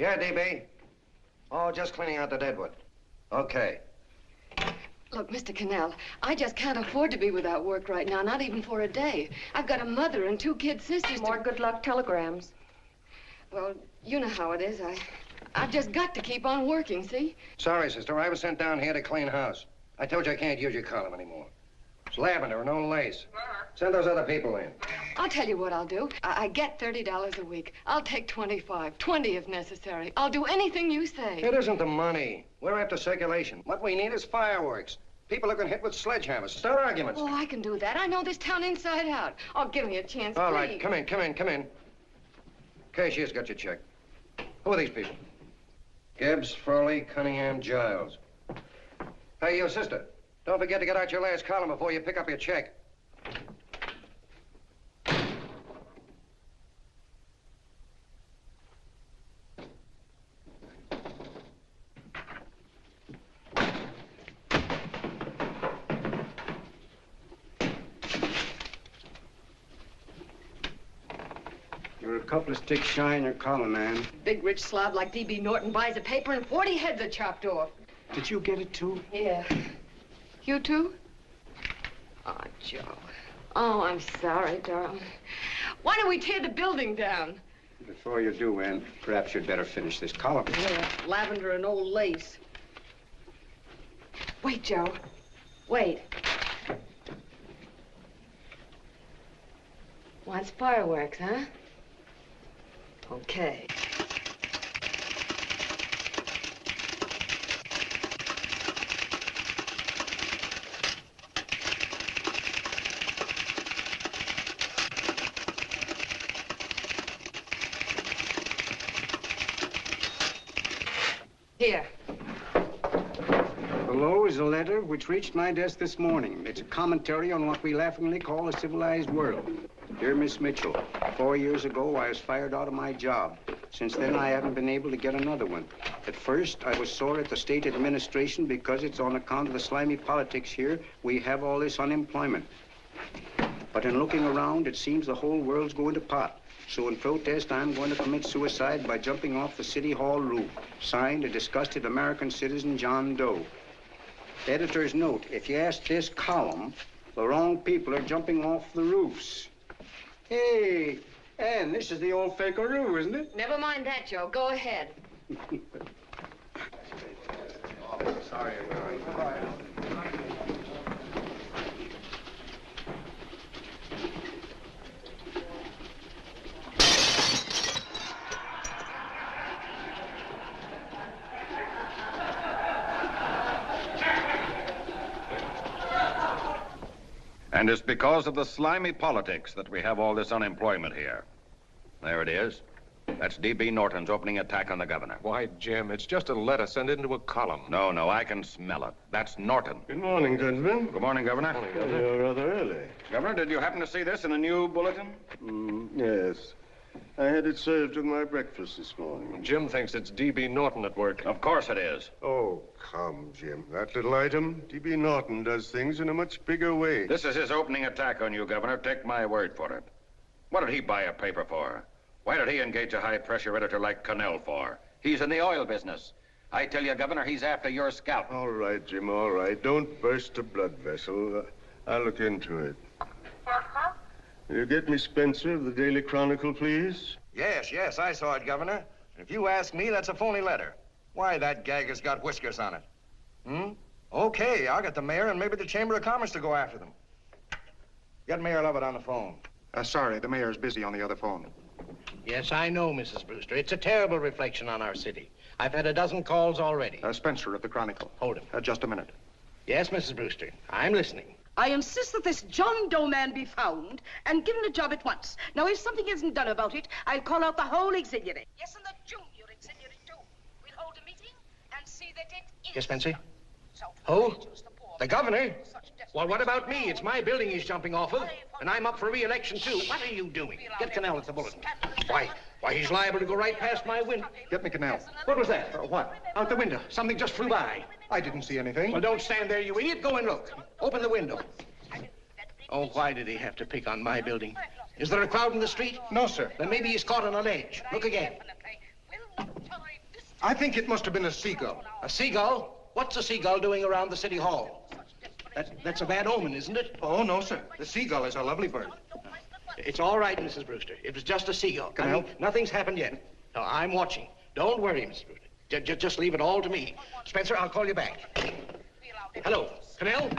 Yeah, DB. Oh, just cleaning out the deadwood. Okay. Look, Mr. Cannell, I just can't afford to be without work right now, not even for a day. I've got a mother and 2 kid sisters. More good luck telegrams. Well, you know how it is. I've just got to keep on working, see? Sorry, sister. I was sent down here to clean house. I told you I can't use your column anymore. It's lavender and no lace. Send those other people in. I'll tell you what I'll do. I get $30 a week. I'll take 25, 20 if necessary. I'll do anything you say. It isn't the money. We're after circulation. What we need is fireworks. People who can hit with sledgehammers. Start arguments. Oh, I can do that. I know this town inside out. Oh, give me a chance, All please. right, come in. Cashier's got your check. Who are these people? Gibbs, Furley, Cunningham, Giles. Hey, you sister. Don't forget to get out your last column before you pick up your check. You're a couple of sticks shy in your column, man. Big rich slob like D.B. Norton buys a paper and 40 heads are chopped off. Did you get it, too? Yeah. You too? Oh, Joe. Oh, I'm sorry, darling. Why don't we tear the building down? Before you do, Ann, perhaps you'd better finish this column. Yeah, lavender and old lace. Wait, Joe. Wait. Wants fireworks, huh? Okay. Here. Below is a letter which reached my desk this morning. It's a commentary on what we laughingly call a civilized world. Dear Miss Mitchell, 4 years ago, I was fired out of my job. Since then, I haven't been able to get another one. At first, I was sore at the state administration because it's on account of the slimy politics here we have all this unemployment. But in looking around, it seems the whole world's going to pot. So in protest, I'm going to commit suicide by jumping off the City Hall roof. Signed, a disgusted American citizen, John Doe. Editor's note, if you ask this column, the wrong people are jumping off the roofs. Hey, Ann, this is the old Fakeroo, isn't it? Never mind that, Joe. Go ahead. Sorry. And it's because of the slimy politics that we have all this unemployment here. There it is. That's D.B. Norton's opening attack on the governor. Why, Jim, it's just a letter sent into a column. No, I can smell it. That's Norton. Good morning, gentlemen. Good morning, Governor. Morning, Governor. You're rather early. Governor, did you happen to see this in a new bulletin? Yes. I had it served with my breakfast this morning. Jim thinks it's D.B. Norton at work. Of course it is. Oh, come, Jim. That little item, D.B. Norton does things in a much bigger way. This is his opening attack on you, Governor. Take my word for it. What did he buy a paper for? Why did he engage a high-pressure editor like Cannell for? He's in the oil business. I tell you, Governor, he's after your scalp. All right, Jim, all right. Don't burst a blood vessel. I'll look into it. Will you get me Spencer of the Daily Chronicle, please? Yes, I saw it, Governor. If you ask me, that's a phony letter. Why, that gag has got whiskers on it. Okay, I'll get the mayor and maybe the Chamber of Commerce to go after them. Get Mayor Lovett on the phone. Sorry, the mayor's busy on the other phone. Yes, I know, Mrs. Brewster. It's a terrible reflection on our city. I've had a dozen calls already. Spencer of the Chronicle. Hold him. Just a minute. Yes, Mrs. Brewster. I'm listening. I insist that this John Doe man be found and given a job at once. Now, if something isn't done about it, I'll call out the whole auxiliary. Yes, and the junior auxiliary, too. We'll hold a meeting and see that it is. Yes, Spencer? Who? The governor? Well, what about me? It's my building he's jumping off of, and I'm up for re-election, too. What are you doing? Get Cannell at the bulletin. Why, he's liable to go right past my window. Get me Cannell. What was that? What? Out the window. Something just flew by. I didn't see anything. Well, don't stand there, you idiot. Go and look. Open the window. Oh, why did he have to pick on my building? Is there a crowd in the street? No, sir. Then maybe he's caught on a ledge. Look again. We'll tolerate I think it must have been a seagull. A seagull? What's a seagull doing around the city hall? That's a bad omen, isn't it? Oh, no, sir. The seagull is a lovely bird. It's all right, Mrs. Brewster. It was just a seagull. Can I help? Nothing's happened yet. No, I'm watching. Don't worry, Mrs. Brewster. Just leave it all to me. Spencer, I'll call you back. Hello, Canal?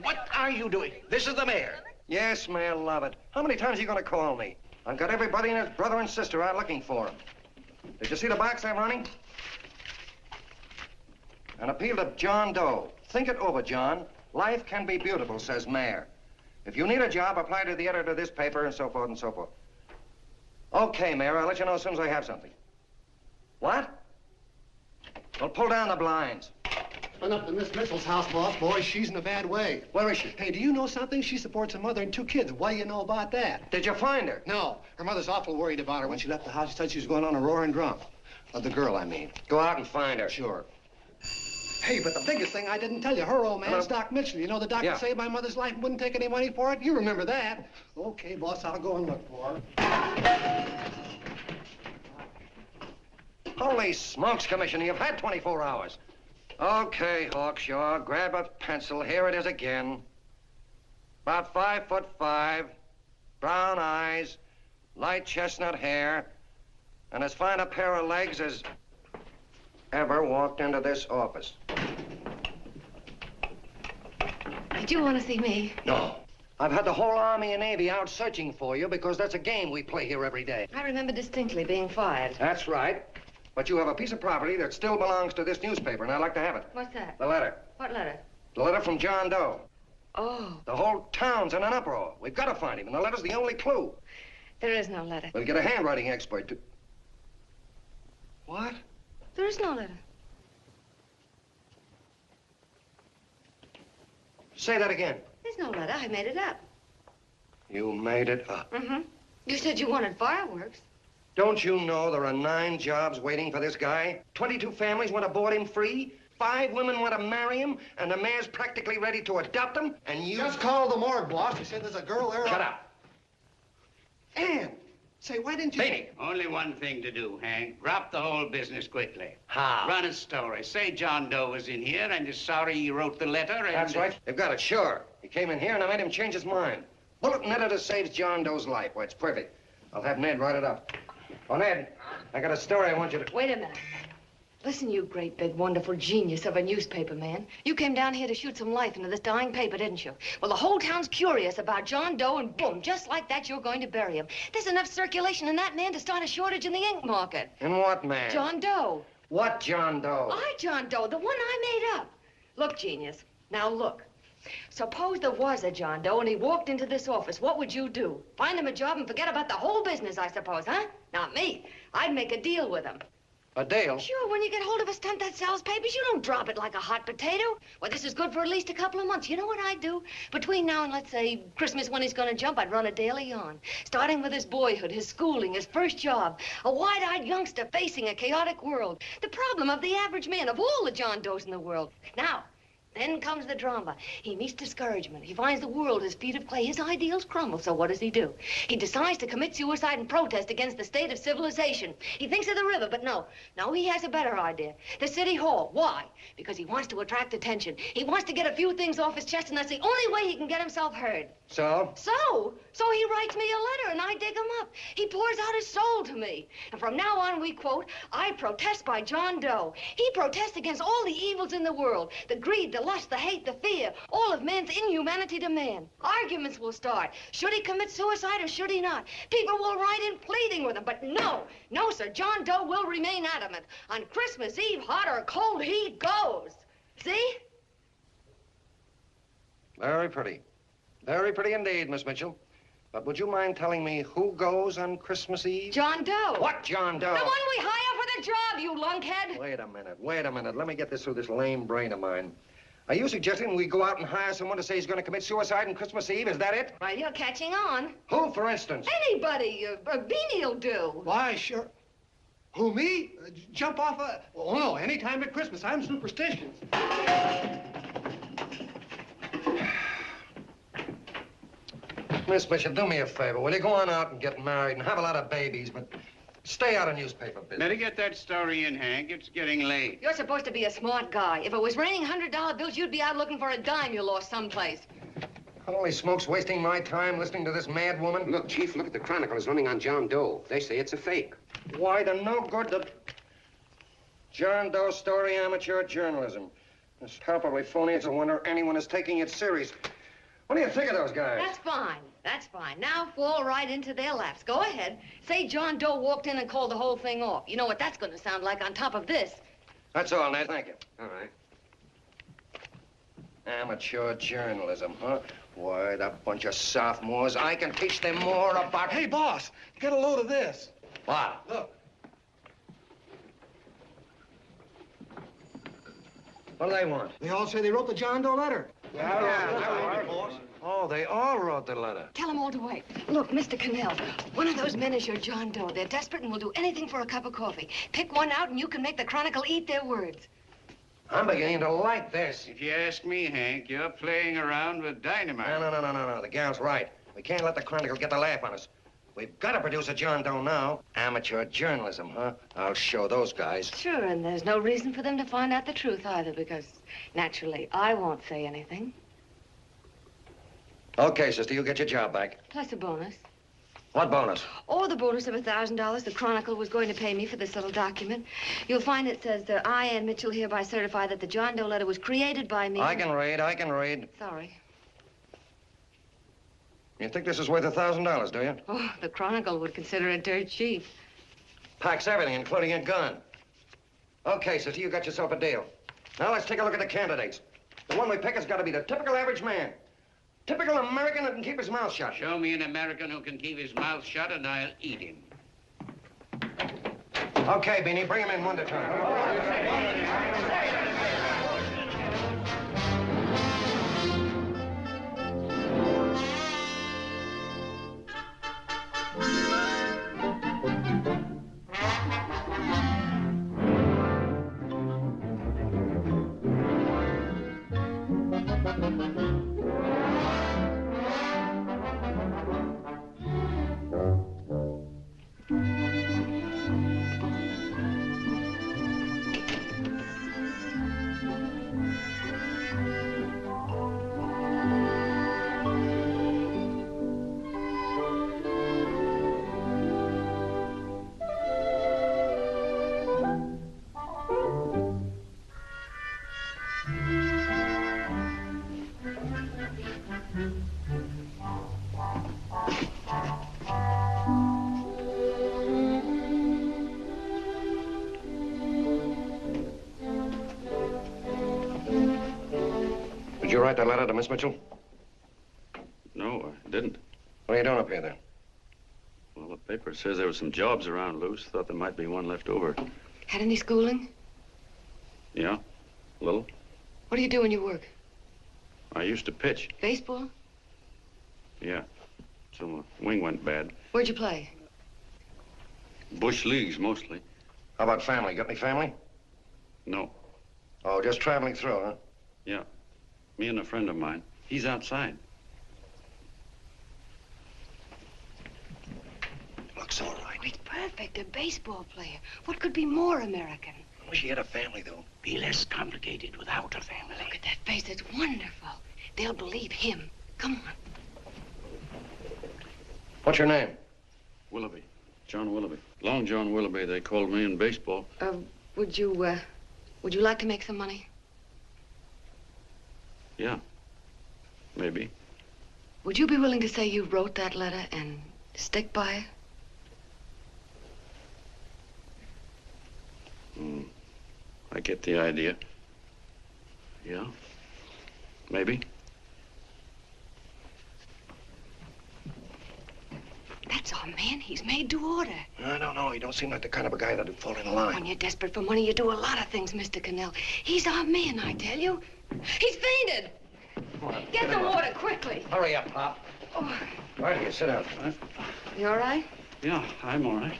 What are you doing? This is the mayor. Yes, Mayor Lovett. How many times are you going to call me? I've got everybody and his brother and sister out looking for him. Did you see the box I'm running? An appeal to John Doe. Think it over, John. Life can be beautiful, says Mayor. If you need a job, apply to the editor of this paper and so forth and so forth. Okay, Mayor, I'll let you know as soon as I have something. What? Well, pull down the blinds. Went up to Miss Mitchell's house, boy. She's in a bad way. Where is she? Hey, do you know something? She supports a mother and 2 kids. What do you know about that? Did you find her? No. Her mother's awful worried about her. When she left the house, she said she was going on a roaring drunk. The girl, I mean. Go out and find her. Sure. Hey, but the biggest thing I didn't tell you, her old man's Hello? Doc Mitchell. You know the doctor saved my mother's life and wouldn't take any money for it? You remember that. Okay, boss, I'll go and look for her. Holy smokes, Commissioner, you've had 24 hours. Okay, Hawkshaw, grab a pencil. Here it is again. About 5'5", brown eyes, light chestnut hair, and as fine a pair of legs as ever walked into this office. Did you want to see me? No. I've had the whole Army and Navy out searching for you because that's a game we play here every day. I remember distinctly being fired. That's right. But you have a piece of property that still belongs to this newspaper, and I'd like to have it. What's that? The letter. What letter? The letter from John Doe. Oh, The whole town's in an uproar. We've got to find him, and the letter's the only clue. there is no letter. We'll get a handwriting expert to... What? There is no letter. Say that again. There's no letter. I made it up. You made it up. Mm-hmm. You said you wanted fireworks. Don't you know there are 9 jobs waiting for this guy? 22 families want to board him free. 5 women want to marry him, and the mayor's practically ready to adopt him, and you... Just call the morgue, boss. He said there's a girl there. Shut up. Ann, say, why didn't you... Beatty. Only one thing to do, Hank. Drop the whole business quickly. How? Run a story. Say John Doe was in here and is sorry he wrote the letter and... That's right. They've got it, sure. He came in here, and I made him change his mind. Bulletin editor saves John Doe's life. Why, it's perfect. I'll have Ned write it up. Oh, Ned, I got a story I want you to... Wait a minute. Listen, you great, big, wonderful genius of a newspaper man. You came down here to shoot some life into this dying paper, didn't you? Well, the whole town's curious about John Doe, and boom, just like that, you're going to bury him. There's enough circulation in that man to start a shortage in the ink market. In what, man? John Doe. What John Doe? John Doe, the one I made up. Look, genius, now look. Suppose there was a John Doe and he walked into this office. What would you do? Find him a job and forget about the whole business, I suppose, huh? Not me. I'd make a deal with him. A deal? Sure, when you get hold of a stunt that sells papers, you don't drop it like a hot potato. Well, this is good for at least a couple of months. You know what I'd do? Between now and, let's say, Christmas when he's gonna jump, I'd run a daily on. Starting with his boyhood, his schooling, his first job. A wide-eyed youngster facing a chaotic world. The problem of the average man, of all the John Does in the world. Now, then comes the drama. He meets discouragement. He finds the world his feet of clay. His ideals crumble. So what does he do? He decides to commit suicide and protest against the state of civilization. He thinks of the river, but no. No, he has a better idea. The city hall. Why? Because he wants to attract attention. He wants to get a few things off his chest, and that's the only way he can get himself heard. So? So he writes me a letter, and I dig him up. He pours out his soul to me. And from now on, we quote, I protest by John Doe. He protests against all the evils in the world. The greed, the lust, the hate, the fear. All of man's inhumanity to man. Arguments will start. Should he commit suicide or should he not? People will write in pleading with him. But no, sir. John Doe will remain adamant. On Christmas Eve, hot or cold, he goes. See? Very pretty. Very pretty indeed, Miss Mitchell. But would you mind telling me who goes on Christmas Eve? John Doe. What John Doe? The one we hire for the job, you lunkhead. Wait a minute. Let me get this through this lame brain of mine. Are you suggesting we go out and hire someone to say he's going to commit suicide on Christmas Eve? Is that it? Well, you're catching on. Who, for instance? Anybody. Beanie'll do. Why, sure. Who, me? Jump off a... Oh, no, any time at Christmas. I'm superstitious. Miss Bishop, do me a favor. Will you go on out and get married and have a lot of babies, but Stay out of newspaper business. Better get that story in, Hank. It's getting late. You're supposed to be a smart guy. If it was raining $100 bills, you'd be out looking for a dime you lost someplace. Holy smokes, wasting my time listening to this mad woman. Look, Chief, look at the Chronicle. It's running on John Doe. They say it's a fake. Why the no good the John Doe story, amateur journalism. It's palpably phony. It's a wonder anyone is taking it serious. What do you think of those guys? That's fine. That's fine. Now fall right into their laps. Go ahead. Say John Doe walked in and called the whole thing off. You know what that's going to sound like on top of this. That's all, Ned. Thank you. All right. Amateur journalism, huh? Why, that bunch of sophomores, I can teach them more about... Hey, boss, get a load of this. What? Look. What do they want? They all say they wrote the John Doe letter. Oh, they all wrote the letter. Tell them all to wait. Look, Mr. Cannell, one of those men is your John Doe. They're desperate and will do anything for a cup of coffee. Pick one out and you can make the Chronicle eat their words. I'm beginning to like this. If you ask me, Hank, you're playing around with dynamite. No. The gal's right. We can't let the Chronicle get the laugh on us. We've got to produce a John Doe now. Amateur journalism, huh? I'll show those guys. Sure, and there's no reason for them to find out the truth either, because naturally, I won't say anything. Okay, sister, you get your job back. Plus a bonus. What bonus? Or the bonus of $1,000 the Chronicle was going to pay me for this little document. You'll find it says that I, Ann Mitchell, hereby certify that the John Doe letter was created by me. I can read. Sorry. You think this is worth $1,000, do you? Oh, the Chronicle would consider it dirt cheap. Packs everything, including a gun. Okay, sister, you got yourself a deal. Now let's take a look at the candidates. The one we pick has got to be the typical average man. Typical American that can keep his mouth shut. Show me an American who can keep his mouth shut and I'll eat him. Okay, Beanie, bring him in one at a time. Did you write that letter to Miss Mitchell? No, I didn't. What are you doing up here, then? Well, the paper says there were some jobs around loose. Thought there might be one left over. Had any schooling? Yeah, a little. What do you do when you work? I used to pitch. Baseball? Yeah. So my wing went bad. Where'd you play? Bush leagues, mostly. How about family? Got any family? No. Oh, just traveling through, huh? Yeah. Me and a friend of mine. He's outside. Looks all right. It's perfect, a baseball player. What could be more American? I wish he had a family, though. Be less complicated without a family. Look at that face, it's wonderful. They'll believe him. Come on. What's your name? Willoughby. John Willoughby. Long John Willoughby, they called me in baseball. Would you like to make some money? Yeah. Maybe. Would you be willing to say you wrote that letter and stick by it? I get the idea. Yeah. Maybe. That's our man. He's made to order. I don't know. He don't seem like the kind of a guy that'd fall in line. When you're desperate for money, you do a lot of things, Mr. Cannell. He's our man, I tell you. He's fainted. Get the water quickly. Hurry up, Pop. Oh. Right here, sit down. You all right? Yeah, I'm all right.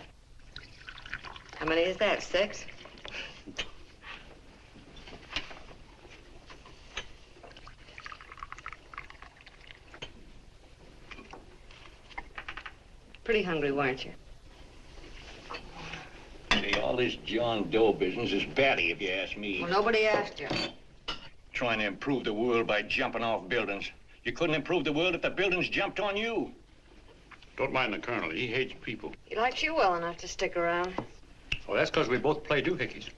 How many is that, 6? Pretty hungry, weren't you? All this John Doe business is batty, if you ask me. Well, nobody asked you. Trying to improve the world by jumping off buildings. You couldn't improve the world if the buildings jumped on you. Don't mind the colonel. He hates people. He likes you well enough to stick around. Well, that's because we both play doohickeys.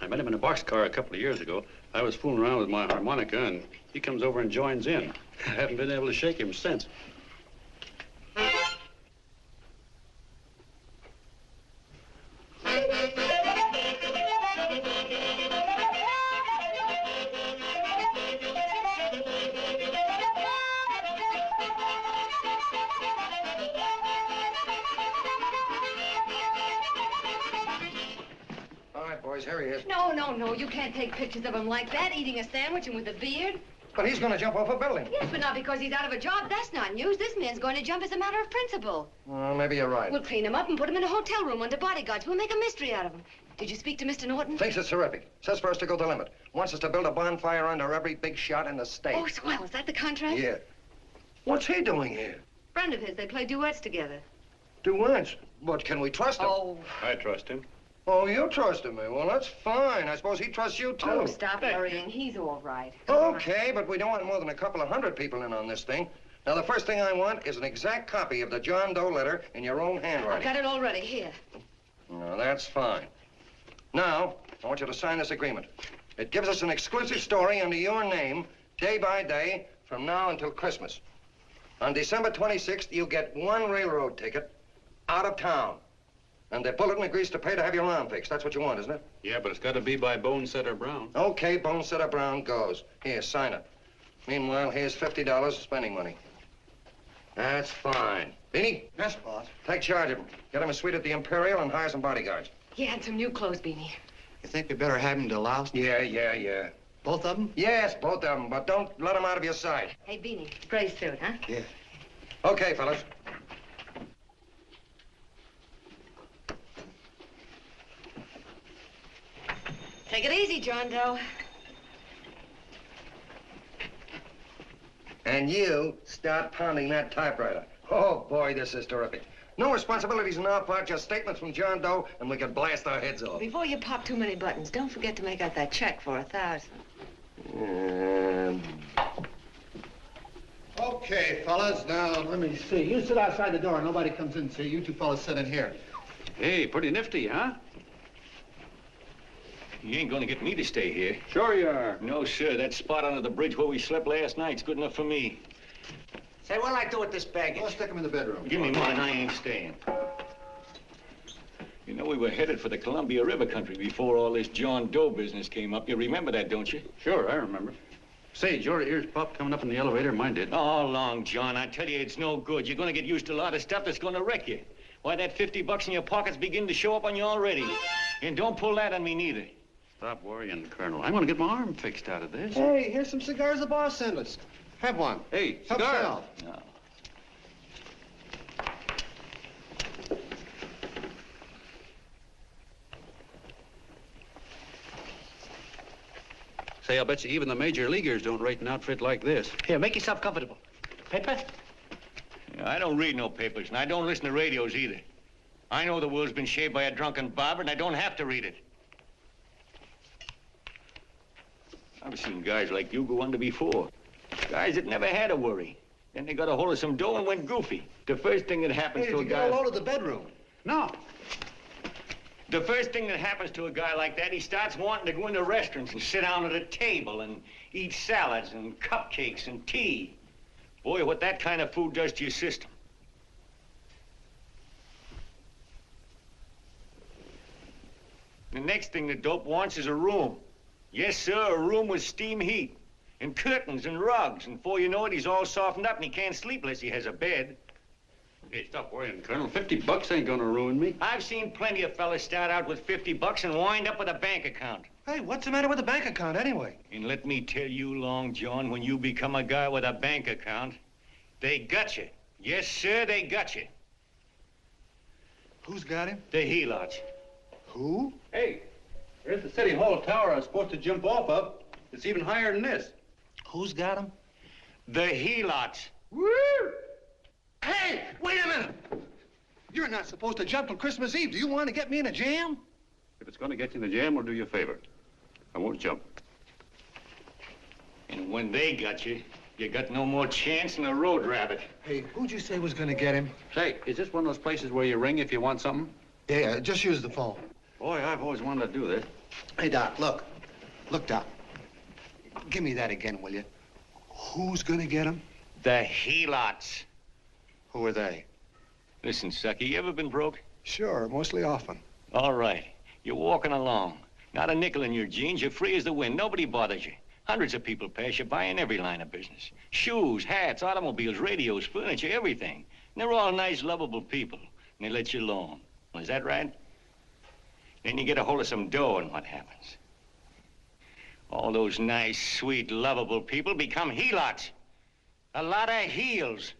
I met him in a boxcar a couple of years ago. I was fooling around with my harmonica, and he comes over and joins in. I haven't been able to shake him since. Here he is. No, you can't take pictures of him like that, eating a sandwich and with a beard. But he's going to jump off a building. Yes, but not because he's out of a job. That's not news. This man's going to jump as a matter of principle. Well, maybe you're right. We'll clean him up and put him in a hotel room under bodyguards. We'll make a mystery out of him. Did you speak to Mr. Norton? Thinks it's terrific. Says for us to go the limit. Wants us to build a bonfire under every big shot in the state. Oh, swell. Is that the contract? Yeah. What's he doing here? Friend of his. They play duets together. Duets? But can we trust him? Oh. I trust him. Oh, you trusted me. Well, that's fine. I suppose he trusts you, too. Oh, stop worrying. He's all right. Okay, but we don't want more than a couple of hundred people in on this thing. Now, the first thing I want is an exact copy of the John Doe letter in your own handwriting. I've got it already. Here. No, that's fine. Now, I want you to sign this agreement. It gives us an exclusive story under your name, day by day, from now until Christmas. On December 26th, you get one railroad ticket out of town. And the bulletin agrees to pay to have your arm fixed. That's what you want, isn't it? Yeah, but it's got to be by Bonesetter Brown. Okay, Bonesetter Brown goes. Here, sign it. Meanwhile, here's $50 of spending money. That's fine. Beanie? Yes, boss. Take charge of him. Get him a suite at the Imperial and hire some bodyguards. Yeah, and some new clothes, Beanie. You think we better have him to Laos? Yeah. Both of them? Yes, both of them, but don't let them out of your sight. Hey, Beanie, gray suit, huh? Yeah. Okay, fellas. Take it easy, John Doe. And you start pounding that typewriter. Oh, boy, this is terrific. No responsibilities on our part, just statements from John Doe, and we can blast our heads off. Before you pop too many buttons, don't forget to make out that check for 1,000. Okay, fellas, now, let me see. You sit outside the door. Nobody comes in, see? You two fellas sit in here. Hey, pretty nifty, huh? You ain't gonna get me to stay here. Sure you are. No, sir. That spot under the bridge where we slept last night's good enough for me. Say, what'll I do with this baggage? Go stick him in the bedroom. Give me mine. I ain't staying. You know, we were headed for the Columbia River country before all this John Doe business came up. You remember that, don't you? Sure, I remember. Say, did your ears pop coming up in the elevator? Mine did. All along, John. I tell you, it's no good. You're gonna get used to a lot of stuff that's gonna wreck you. Why, that $50 in your pocket's beginning to show up on you already. And don't pull that on me, neither. Stop worrying, Colonel. I'm gonna get my arm fixed out of this. Hey, here's some cigars the boss sent us. Have one. Hey, Help cigar. yourself. No. Say, I'll bet you even the major leaguers don't rate an outfit like this. Here, make yourself comfortable. Paper? I don't read no papers, and I don't listen to radios either. I know the world's been shaped by a drunken barber, and I don't have to read it. I've seen guys like you go under before. Guys that never had a worry. Then they got a hold of some dough and went goofy. The first thing that happens Hey, to did a you guy... get a load of the bedroom? No. The first thing that happens to a guy like that, he starts wanting to go into restaurants and sit down at a table and eat salads and cupcakes and tea. Boy, what that kind of food does to your system. The next thing the dope wants is a room. Yes, sir, a room with steam heat and curtains and rugs. And before you know it, he's all softened up and he can't sleep unless he has a bed. Hey, stop worrying, Colonel. $50 ain't gonna ruin me. I've seen plenty of fellas start out with $50 and wind up with a bank account. Hey, what's the matter with the bank account, anyway? And let me tell you, Long John, when you become a guy with a bank account, they got you. Yes, sir, they got you. Who's got him? The Helots. Who? Hey, there's the City Hall tower I was supposed to jump off of. It's even higher than this. Who's got him? The Helots. Woo! Hey, wait a minute! You're not supposed to jump till Christmas Eve. Do you want to get me in a jam? If it's going to get you in the jam, we'll do you a favor. I won't jump. And when they got you, you got no more chance than a road rabbit. Hey, who'd you say was going to get him? Say, is this one of those places where you ring if you want something? Yeah, just use the phone. Boy, I've always wanted to do this. Hey, Doc, look. Look, Doc. Give me that again, will you? Who's going to get him? The Helots. Who are they? Listen, Sucky, you ever been broke? Sure, mostly often. All right. You're walking along. Not a nickel in your jeans. You're free as the wind. Nobody bothers you. Hundreds of people pass you by in every line of business. Shoes, hats, automobiles, radios, furniture, everything. And they're all nice, lovable people. And they let you alone. Well, is that right? Then you get a hold of some dough, and what happens? All those nice, sweet, lovable people become Helots. A lot of heels.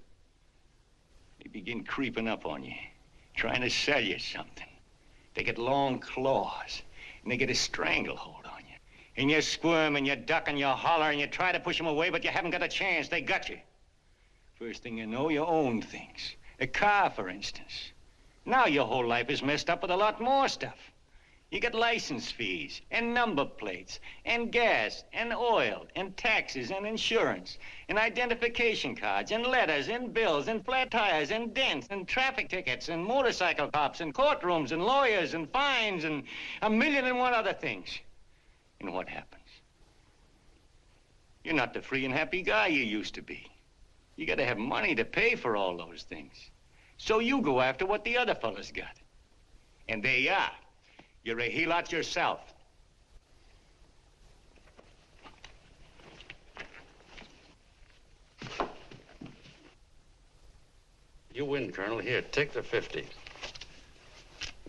They begin creeping up on you, trying to sell you something. They get long claws, and they get a stranglehold on you. And you squirm, and you duck, and you holler, and you try to push them away, but you haven't got a chance. They got you. First thing you know, you own things. A car, for instance. Now your whole life is messed up with a lot more stuff. You get license fees, and number plates, and gas, and oil, and taxes, and insurance, and identification cards, and letters, and bills, and flat tires, and dents, and traffic tickets, and motorcycle cops, and courtrooms, and lawyers, and fines, and 1,000,001 other things. And what happens? You're not the free and happy guy you used to be. You gotta have money to pay for all those things. So you go after what the other fellas got. And there you are. You're a Helot yourself. You win, Colonel. Here, take the 50.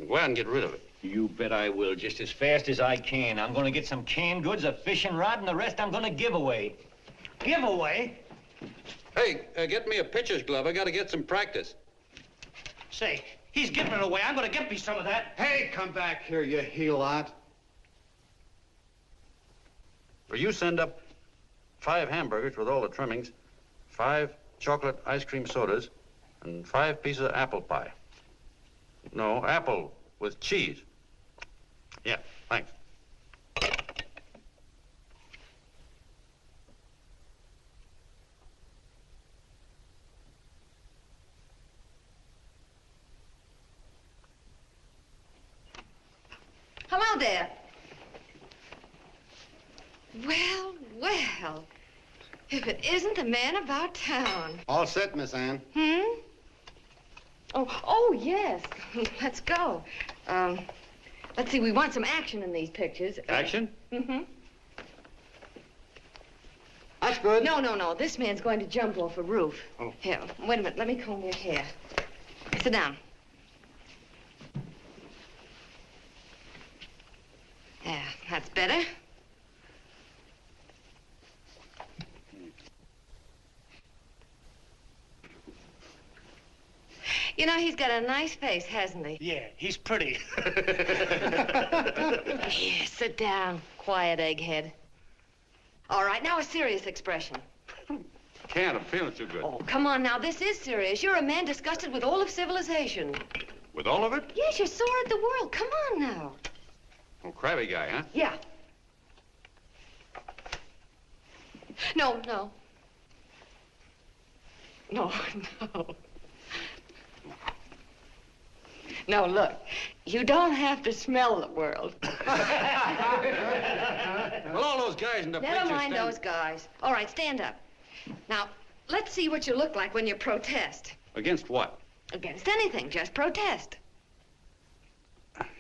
Go out and get rid of it. You bet I will, just as fast as I can. I'm gonna get some canned goods, a fishing rod, and the rest I'm gonna give away. Give away? Hey, get me a pitcher's glove. I got to get some practice. Say, he's giving it away. I'm going to get me some of that. Hey, come back here, you Helot. Or you send up 5 hamburgers with all the trimmings, 5 chocolate ice cream sodas, and 5 pieces of apple pie. No, apple with cheese. Yeah, thanks. Hello there. Well, well. If it isn't the man about town. All set, Miss Anne. Hmm? Oh, yes. Let's go. Let's see, we want some action in these pictures. Action? Mm-hmm. That's good. No. This man's going to jump off a roof. Oh. Here, wait a minute. Let me comb your hair. Sit down. Yeah, that's better. You know, he's got a nice face, hasn't he? Yeah, he's pretty. Here, sit down. Quiet, egghead. All right, now a serious expression. Can't. I'm feeling too good. Oh, come on now. This is serious. You're a man disgusted with all of civilization. With all of it? Yes, you're sore at the world. Come on now. Oh, crabby guy, huh? Yeah. No. No, look. You don't have to smell the world. Well, all those guys in the Never pictures mind those guys. All right, stand up. Now, let's see what you look like when you protest. Against what? Against anything, just protest.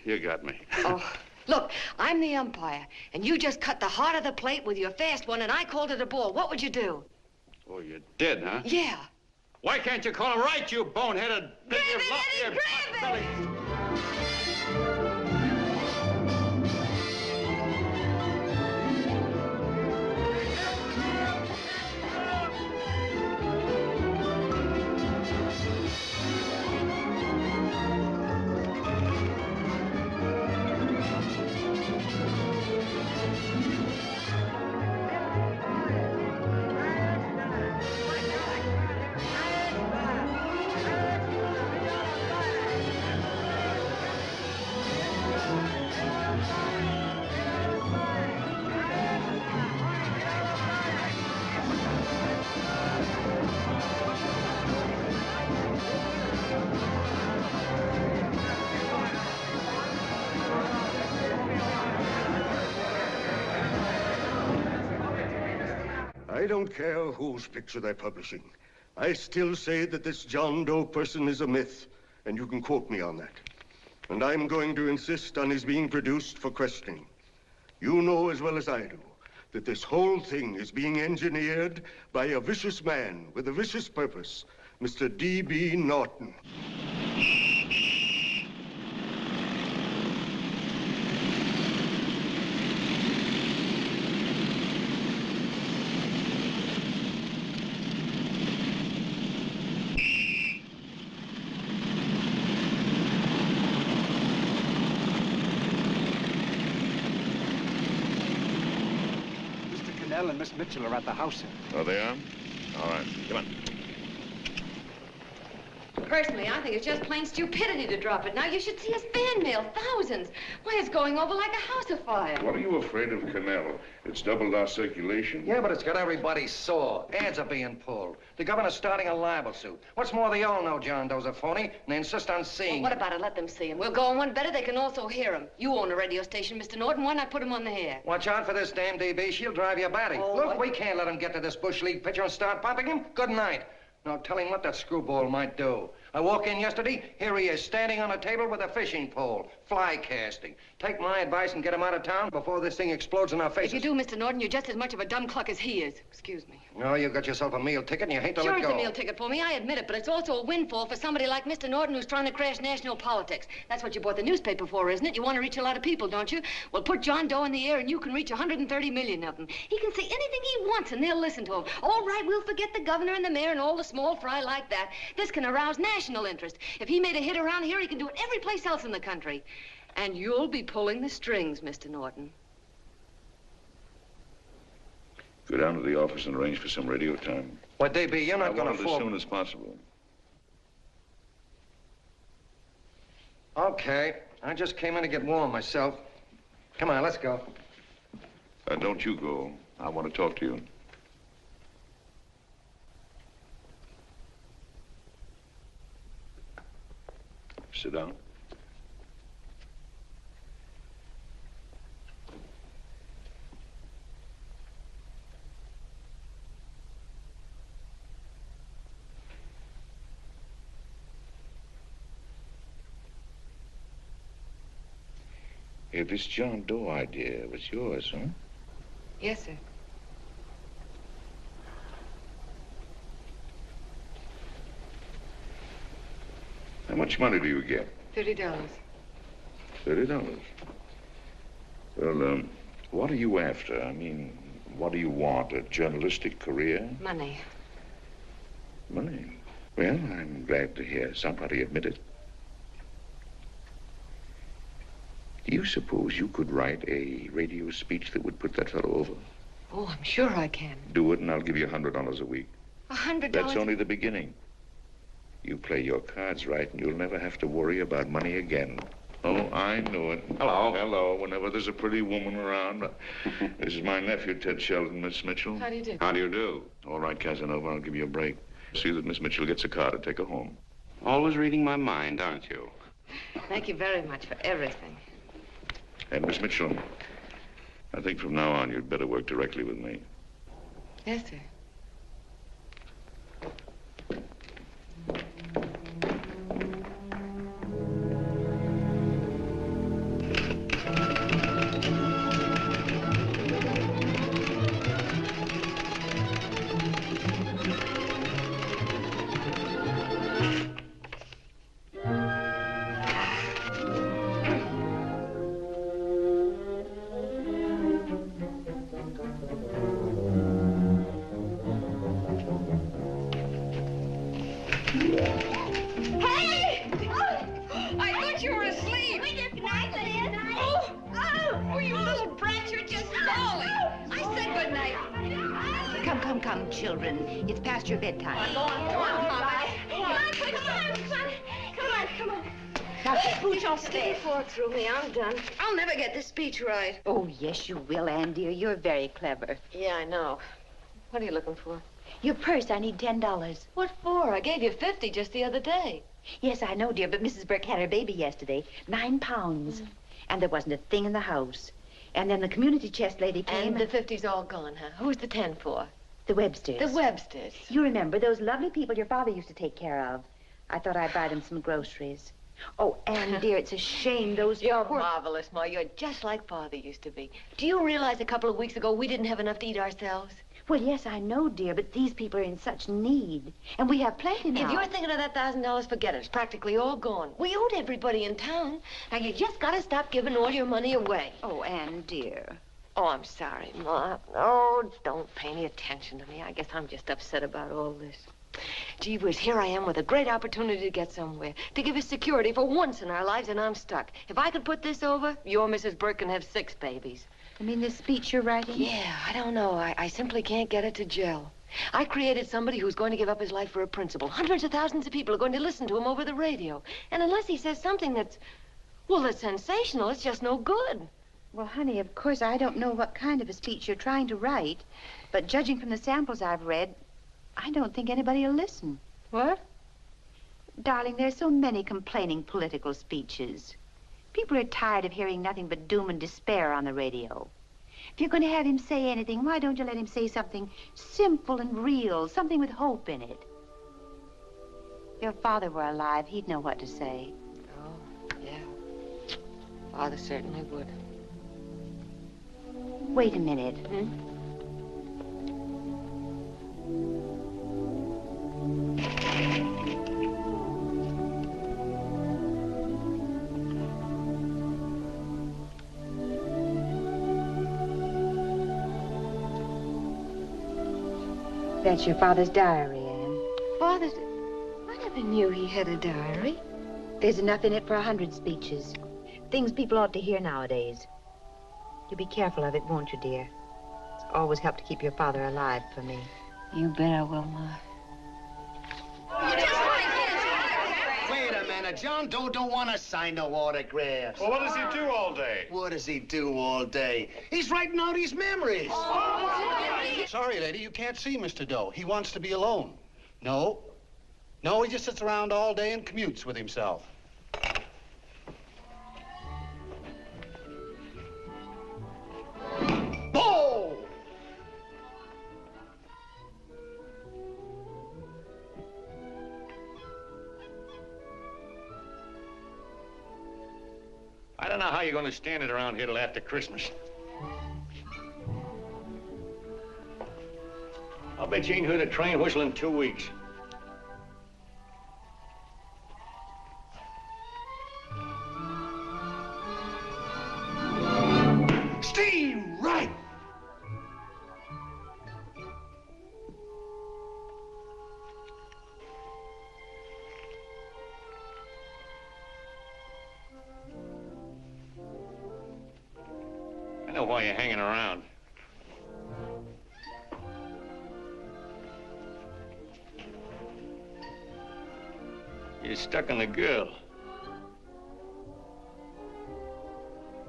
You got me. Oh, look, I'm the umpire, and you just cut the heart of the plate with your fast one, and I called it a ball. What would you do? Oh, you did, huh? Yeah. Why can't you call him right, you boneheaded... Grab it, Eddie, grab it! don't care whose picture they're publishing. I still say that this John Doe person is a myth, and you can quote me on that. And I'm going to insist on his being produced for questioning. You know as well as I do that this whole thing is being engineered by a vicious man with a vicious purpose, Mr. D.B. Norton. And Miss Mitchell are at the house, sir. Oh, they are? All right, come on. Personally, I think it's just plain stupidity to drop it now. You should see his fan mail, thousands. Why, it's going over like a house of fire. What are you afraid of Canelo? It's doubled our circulation. Yeah, but it's got everybody sore. Ads are being pulled. The governor's starting a libel suit. What's more, they all know John Doe's a phony, and they insist on seeing Well, what about it? Let them see him. We'll go on one better. They can also hear him. You own a radio station, Mr. Norton. Why not put him on the air? Watch out for this damn DB. She'll drive you batty. Oh, Look, what? we can't let him get to this Bush League pitcher and start pumping him. Good night. Now, tell him what that screwball might do. I walk in yesterday, here he is, standing on a table with a fishing pole, fly casting. Take my advice and get him out of town before this thing explodes in our faces. If you do, Mr. Norton, you're just as much of a dumb cluck as he is. Excuse me. No, you got yourself a meal ticket and you hate to Sure, let it's go. a meal ticket for me, I admit it, but it's also a windfall for somebody like Mr. Norton who's trying to crash national politics. That's what you bought the newspaper for, isn't it? You want to reach a lot of people, don't you? Well, put John Doe in the air and you can reach 130 million of them. He can say anything he wants and they'll listen to him. All right, we'll forget the governor and the mayor and all the small fry like that. This can arouse national interest. If he made a hit around here, he can do it every place else in the country. And you'll be pulling the strings, Mr. Norton. Go down to the office and arrange for some radio time. Well, DB, you're not going I want to it fall. as soon as possible. Okay, I just came in to get warm myself. Come on, let's go. Don't you go. I want to talk to you. Sit down. Hey, this John Doe idea was yours, huh? Yes, sir. How much money do you get? $30. $30. Well, what are you after? I mean, what do you want? A journalistic career? Money. Money? Well, I'm glad to hear somebody admit it. Do you suppose you could write a radio speech that would put that fellow over? Oh, I'm sure I can. Do it, and I'll give you $100 a week. $100? That's only the beginning. You play your cards right, and you'll never have to worry about money again. Oh, I know it. Hello. Hello. Whenever there's a pretty woman around. This is my nephew, Ted Sheldon, Miss Mitchell. How do you do? How do you do? All right, Casanova, I'll give you a break. See that Miss Mitchell gets a car to take her home. Always reading my mind, aren't you? Thank you very much for everything. And Miss Mitchell, I think from now on you'd better work directly with me. Yes, sir. Hey! Oh, I thought you were asleep. We just nice it is. Oh, you little brat, you're just falling. I said good night. Come, children. It's past your bedtime. Go on, Mama. Come on. Now, pooch off Sticky there. fork through me. I'm done. I'll never get this speech right. Oh, yes, you will, Ann, dear. You're very clever. Yeah, I know. What are you looking for? Your purse, I need $10. What for? I gave you 50 just the other day. Yes, I know, dear, but Mrs. Burke had her baby yesterday. 9 pounds. And there wasn't a thing in the house. And then the community chest lady came. And the 50's all gone, huh? Who's the 10 for? The Websters. The Websters. You remember those lovely people your father used to take care of. I thought I'd buy them some groceries. Oh, Anne, dear, it's a shame those You're poor... marvelous, Ma. You're just like Father used to be. Do you realize a couple of weeks ago we didn't have enough to eat ourselves? Well, yes, I know, dear, but these people are in such need. And we have plenty now. If you're thinking of that $1,000, forget it. It's practically all gone. We owed everybody in town. Now, you just gotta stop giving all your money away. Oh, Anne, dear. Oh, I'm sorry, Ma. Oh, don't pay any attention to me. I guess I'm just upset about all this. Gee whiz, here I am with a great opportunity to get somewhere, to give us security for once in our lives, and I'm stuck. If I could put this over, your Mrs. Burke can have 6 babies. You mean this speech you're writing? Yeah, I don't know. I simply can't get it to gel. I created somebody who's going to give up his life for a principle. Hundreds of thousands of people are going to listen to him over the radio. And unless he says something that's sensational, it's just no good. Well, honey, of course, I don't know what kind of a speech you're trying to write, but judging from the samples I've read, I don't think anybody will listen. What? Darling, there's so many complaining political speeches. People are tired of hearing nothing but doom and despair on the radio. If you're going to have him say anything, why don't you let him say something simple and real, something with hope in it? If your father were alive, he'd know what to say. Oh, yeah. Father certainly would. Wait a minute. That's your father's diary, Anne. Father's... I never knew he had a diary. There's enough in it for 100 speeches. Things people ought to hear nowadays. You'll be careful of it, won't you, dear? It's always helped to keep your father alive for me. You bet I will, Ma. Wait a minute. John Doe don't want to sign no autographs. Well, what does he do all day? What does he do all day? He's writing out his memories. Sorry, lady, you can't see Mr. Doe. He wants to be alone. No, he just sits around all day and commutes with himself. Oh! I don't know how you're going to stand it around here till after Christmas. I'll bet you ain't heard a train whistle in 2 weeks. Steve Wright! I know why you're hanging around. You're stuck on the girl.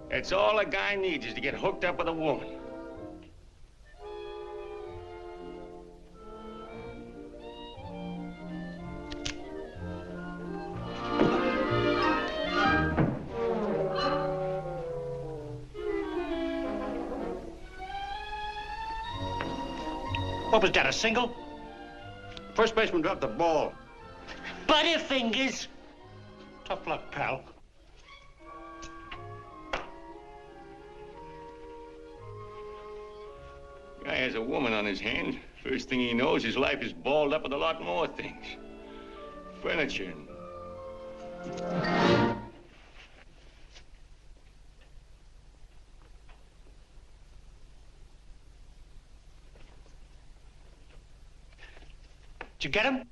That's all a guy needs is to get hooked up with a woman. What was that, a single? First baseman dropped the ball. Butterfingers. Tough luck, pal. Guy has a woman on his hands. First thing he knows, his life is balled up with a lot more things. Furniture and... Did you get him?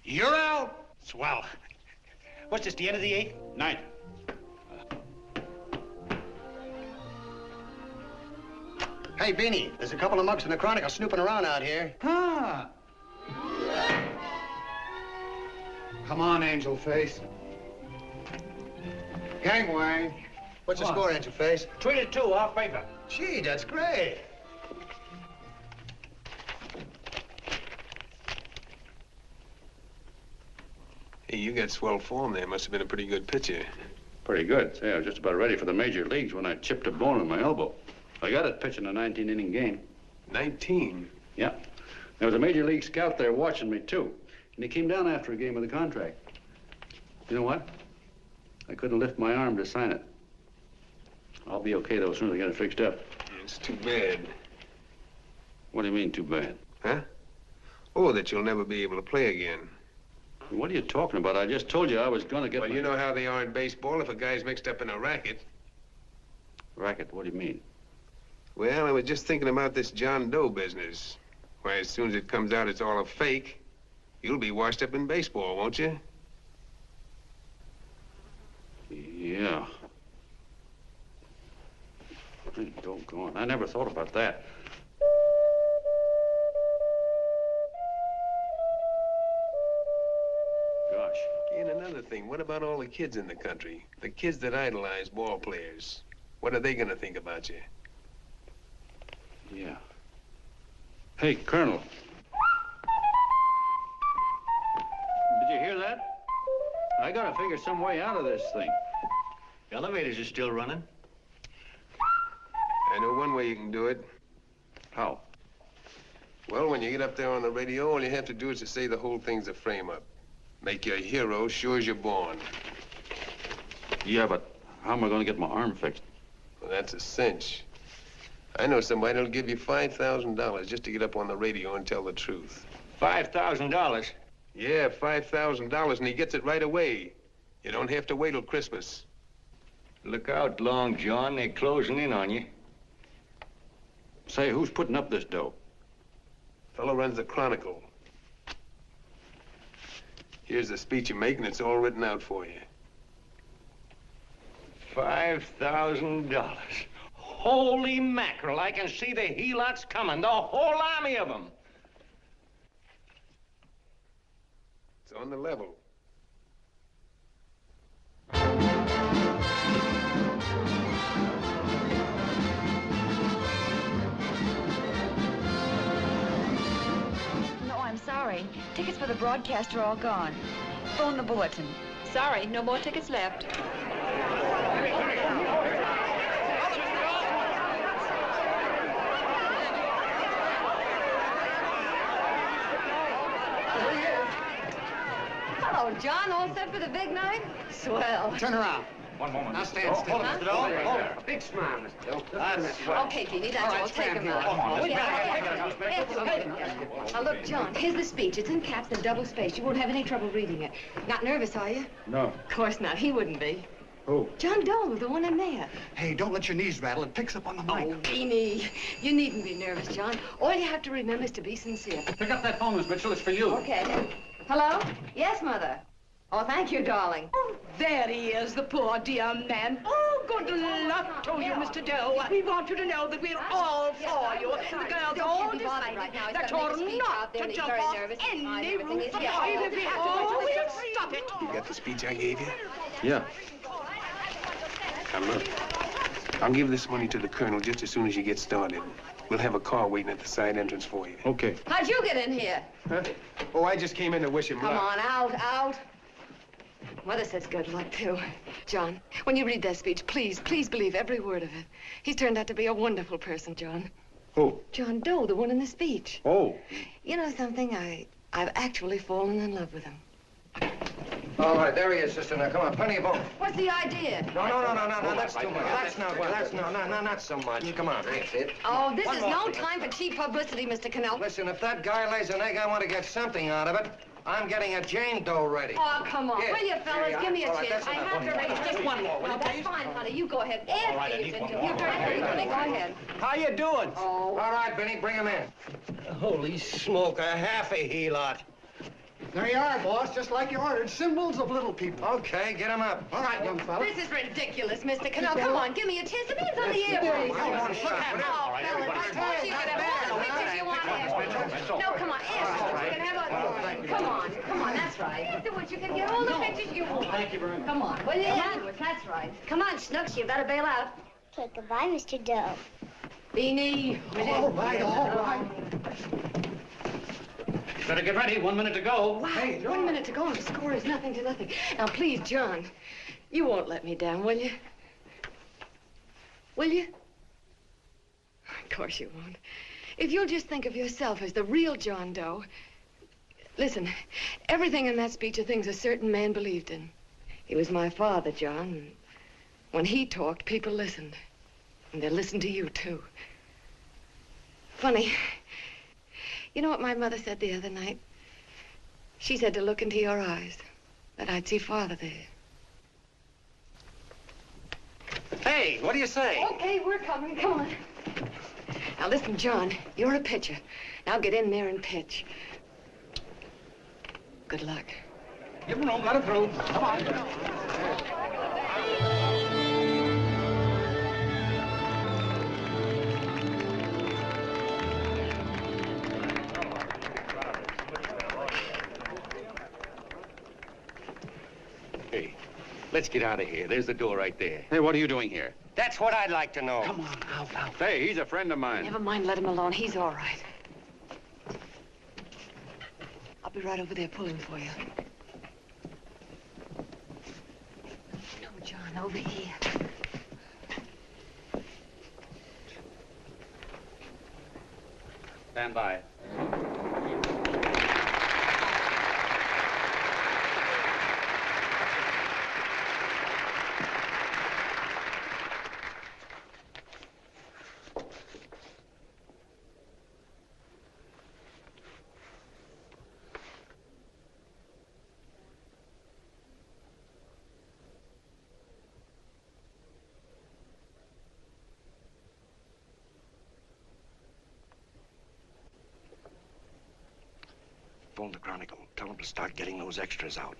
You're out. Swell. What's this, the end of the 8th? 9th. Hey, Beanie, there's a couple of mugs from the Chronicle snooping around out here. Huh. Come on, Angel Face. Gangway. What's the score, Angel Face? 3-2, our favor. Gee, that's great. Hey, you got swell form there. Must have been a pretty good pitcher. Pretty good. Say, I was just about ready for the major leagues when I chipped a bone in my elbow. I got it pitching a 19-inning game. 19? Yeah. There was a major league scout there watching me, too. And he came down after a game of the contract. You know what? I couldn't lift my arm to sign it. I'll be okay, though, as soon as I get it fixed up. It's too bad. What do you mean, too bad? Huh? Oh, that you'll never be able to play again. What are you talking about? I just told you I was going to get Well, you know how they are in baseball if a guy's mixed up in a racket. Racket? What do you mean? Well, I was just thinking about this John Doe business. Why, as soon as it comes out it's all a fake, you'll be washed up in baseball, won't you? Yeah. Hey, doggone. I never thought about that. Gosh. And another thing, what about all the kids in the country? The kids that idolize ball players. What are they gonna think about you? Yeah. Hey, Colonel. Did you hear that? I gotta figure some way out of this thing. The elevators are still running. I know one way you can do it. How? Well, when you get up there on the radio, all you have to do is to say the whole thing's a frame-up. Make you a hero sure as you're born. Yeah, but how am I gonna get my arm fixed? Well, that's a cinch. I know somebody that'll give you $5,000 just to get up on the radio and tell the truth. $5,000? Yeah, $5,000, and he gets it right away. You don't have to wait till Christmas. Look out, Long John. They're closing in on you. Say, who's putting up this dough? Fellow runs the Chronicle. Here's the speech you make, and it's all written out for you. $5,000. Holy mackerel, I can see the helots coming, the whole army of them. It's on the level. No, I'm sorry. Tickets for the broadcast are all gone. Phone the bulletin. Sorry, no more tickets left. Hello, John. All set for the big night? Swell. Turn around. One moment. Now stand still. Hold it, Mr. Doe. Hold it. Big smile, Mr. Doe. That's swell. Okay, Jeannie, that's All right, all. Take him stand out. here. Come on, Oh, let's yeah. Now, look, John, here's the speech. It's in caps and double-spaced. You won't have any trouble reading it. Not nervous, are you? No. Of course not. He wouldn't be. Who? John Doe, the one in there. Hey, don't let your knees rattle. It picks up on the mic. Oh, Beanie, you needn't be nervous, John. All you have to remember is to be sincere. Pick up that phone, Miss Mitchell. It's for you. Okay. Hello? Yes, Mother. Oh, thank you, darling. Oh, there he is, the poor dear man. Oh, good luck to you, Mr. Doe. We want you to know that we're all for you. The girls all decided right now. He's that gotta make a you're speech not out there, to and he's jump very off nervous. any Everything roof. is- Even yeah. if we have to do it, we'll stop it. You got the speech I gave you? Yeah. Now, look. I'll give this money to the colonel just as soon as you get started. We'll have a car waiting at the side entrance for you. Okay. How'd you get in here? Huh? Oh, I just came in to wish him Come luck. on, out. Mother says good luck, too. John, when you read that speech, please believe every word of it. He's turned out to be a wonderful person, John. Who? John Doe, the one in the speech. Oh. You know something? I've actually fallen in love with him. All right, there he is, sister. Now, come on, plenty of both. What's the idea? No, that's too much. That's not so much. Come on. That's it. Oh, this is no time for cheap publicity, Mr. Cannell. Listen, if that guy lays an egg, I want to get something out of it. I'm getting a Jane Doe ready. Oh, come on. Here, Will you, fellas? here you Give me a are. All right, chance. that's I enough. have to raise Just one more, will No, you, that's please? fine, honey. You go ahead. All right, I Ask need me one to. more. You're very good, honey. Go ahead. How you doing? Oh. All right, Benny, bring him in. Holy smoke, a half a helot. There you are, boss, just like you ordered. Symbols of little people. Okay, get him up. All right, young fella. This is ridiculous, Mr. Cannell. Come on, give me a chance. The man's on the air. Come on, shut up. Oh, fellas, I told you could have all the pictures you want after. No, come on, ask him. You can have a... Come on, that's right. Afterwards, you can get all the pictures you want. Thank you very much. Come on, will you? Afterwards, that's right. Come on, Snooks, you better bail out. Okay, goodbye, Mr. Doe. Beanie. All right. Better get ready. 1 minute to go. Wow, 1 minute to go and the score is nothing to nothing. Now, please, John, you won't let me down, will you? Will you? Of course you won't. If you'll just think of yourself as the real John Doe. Listen, everything in that speech are things a certain man believed in. He was my father, John. And when he talked, people listened. And they listened to you, too. Funny. You know what my mother said the other night? She said to look into your eyes, that I'd see Father there. Hey, what do you say? Okay, we're coming. Come on. Now, listen, John, you're a pitcher. Now get in there and pitch. Good luck. Give him room, let him through. Come on. Hey, let's get out of here. There's the door right there. Hey, what are you doing here? That's what I'd like to know. Come on, out. Hey, he's a friend of mine. Never mind, let him alone. He's all right. I'll be right over there pulling for you. No, John, over here. Stand by. Phone the Chronicle. Tell them to start getting those extras out.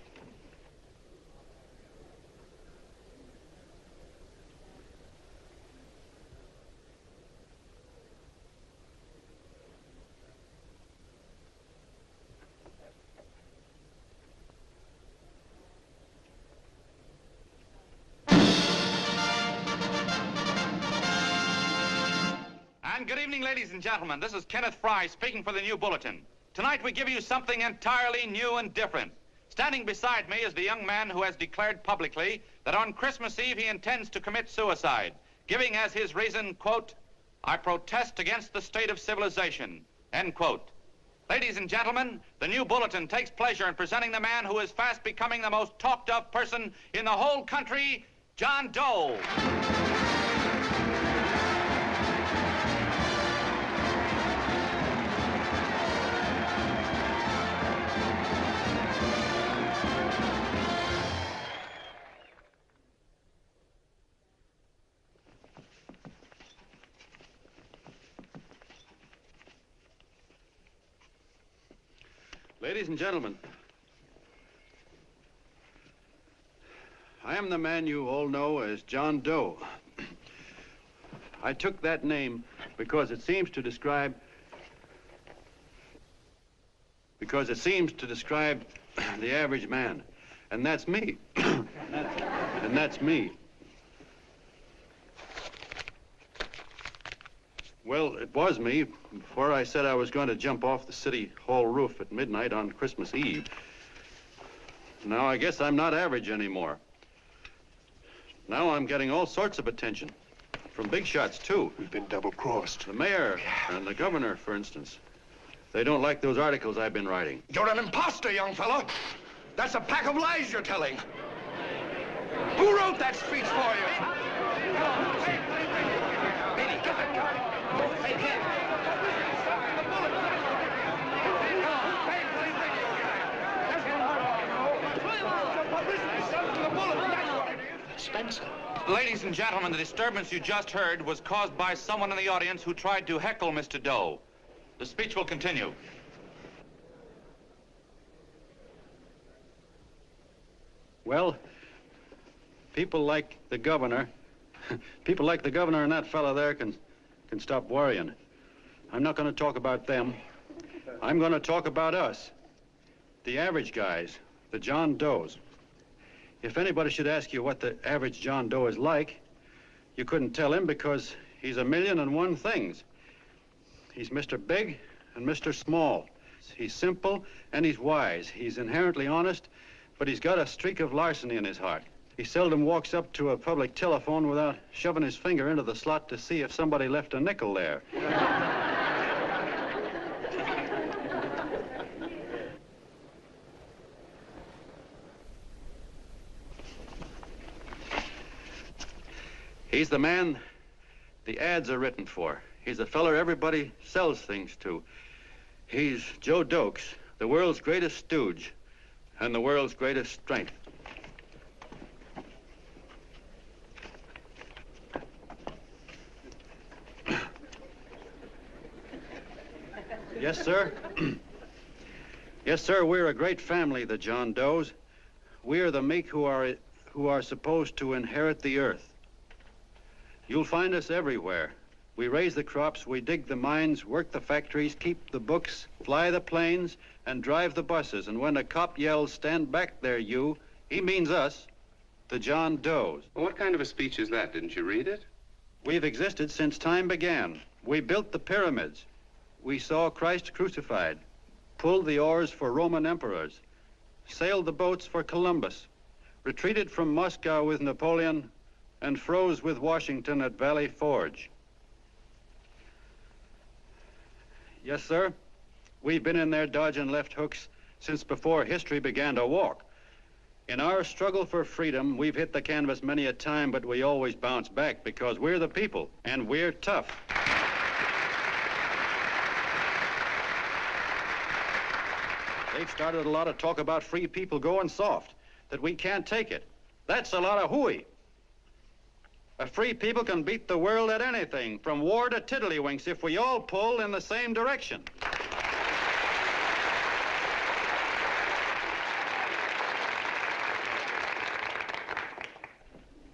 And good evening, ladies and gentlemen. This is Kenneth Fry speaking for the New Bulletin. Tonight we give you something entirely new and different. Standing beside me is the young man who has declared publicly that on Christmas Eve he intends to commit suicide, giving as his reason, quote, "I protest against the state of civilization," end quote. Ladies and gentlemen, the New Bulletin takes pleasure in presenting the man who is fast becoming the most talked of person in the whole country, John Doe. Ladies and gentlemen, I am the man you all know as John Doe. I took that name because it seems to describe the average man. And that's me. And that's me. Well, it was me before I said I was going to jump off the City Hall roof at midnight on Christmas Eve. Now, I guess I'm not average anymore. Now I'm getting all sorts of attention. From big shots, too. We've been double-crossed. The mayor and the governor, for instance. They don't like those articles I've been writing. You're an imposter, young fellow. That's a pack of lies you're telling. Who wrote that speech for you? Benny, get that gun. Hey, kid. Spencer. Ladies and gentlemen, the disturbance you just heard was caused by someone in the audience who tried to heckle Mr. Doe. The speech will continue. Well, people like the governor and that fellow there can stop worrying. I'm not going to talk about them. I'm going to talk about us, the average guys, the John Does. If anybody should ask you what the average John Doe is like, you couldn't tell him because he's a million and one things. He's Mr. Big and Mr. Small. He's simple and he's wise. He's inherently honest, but he's got a streak of larceny in his heart. He seldom walks up to a public telephone without shoving his finger into the slot to see if somebody left a nickel there. He's the man the ads are written for. He's a feller everybody sells things to. He's Joe Dokes, the world's greatest stooge and the world's greatest strength. Yes, sir. Yes, sir, we're a great family, the John Does. We are the meek who are supposed to inherit the earth. You'll find us everywhere. We raise the crops, we dig the mines, work the factories, keep the books, fly the planes, and drive the buses. And when a cop yells, "Stand back there, you," he means us, the John Does. Well, what kind of a speech is that? Didn't you read it? We've existed since time began. We built the pyramids. We saw Christ crucified, pulled the oars for Roman emperors, sailed the boats for Columbus, retreated from Moscow with Napoleon, and froze with Washington at Valley Forge. Yes, sir. We've been in there dodging left hooks since before history began to walk. In our struggle for freedom, we've hit the canvas many a time, but we always bounce back because we're the people, and we're tough. They've started a lot of talk about free people going soft, that we can't take it. That's a lot of hooey. A free people can beat the world at anything, from war to tiddlywinks, if we all pull in the same direction.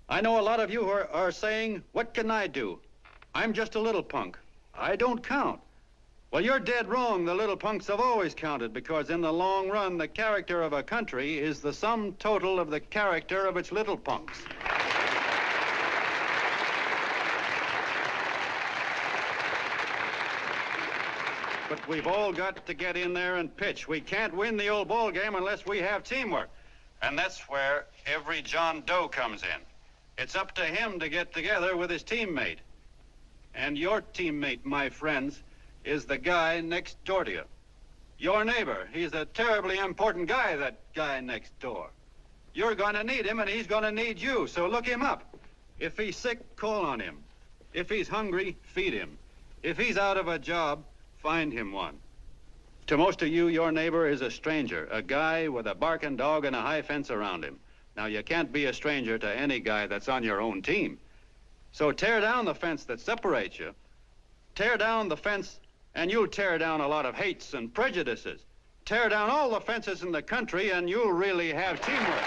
I know a lot of you are saying, "What can I do? I'm just a little punk. I don't count." Well, you're dead wrong. The little punks have always counted, because in the long run, the character of a country is the sum total of the character of its little punks. But we've all got to get in there and pitch. We can't win the old ball game unless we have teamwork. And that's where every John Doe comes in. It's up to him to get together with his teammate. And your teammate, my friends, is the guy next door to you. Your neighbor. He's a terribly important guy, that guy next door. You're going to need him, and he's going to need you, so look him up. If he's sick, call on him. If he's hungry, feed him. If he's out of a job, find him one. To most of you, your neighbor is a stranger, a guy with a barking dog and a high fence around him. Now, you can't be a stranger to any guy that's on your own team. So tear down the fence that separates you. Tear down the fence, and you'll tear down a lot of hates and prejudices. Tear down all the fences in the country, and you'll really have teamwork.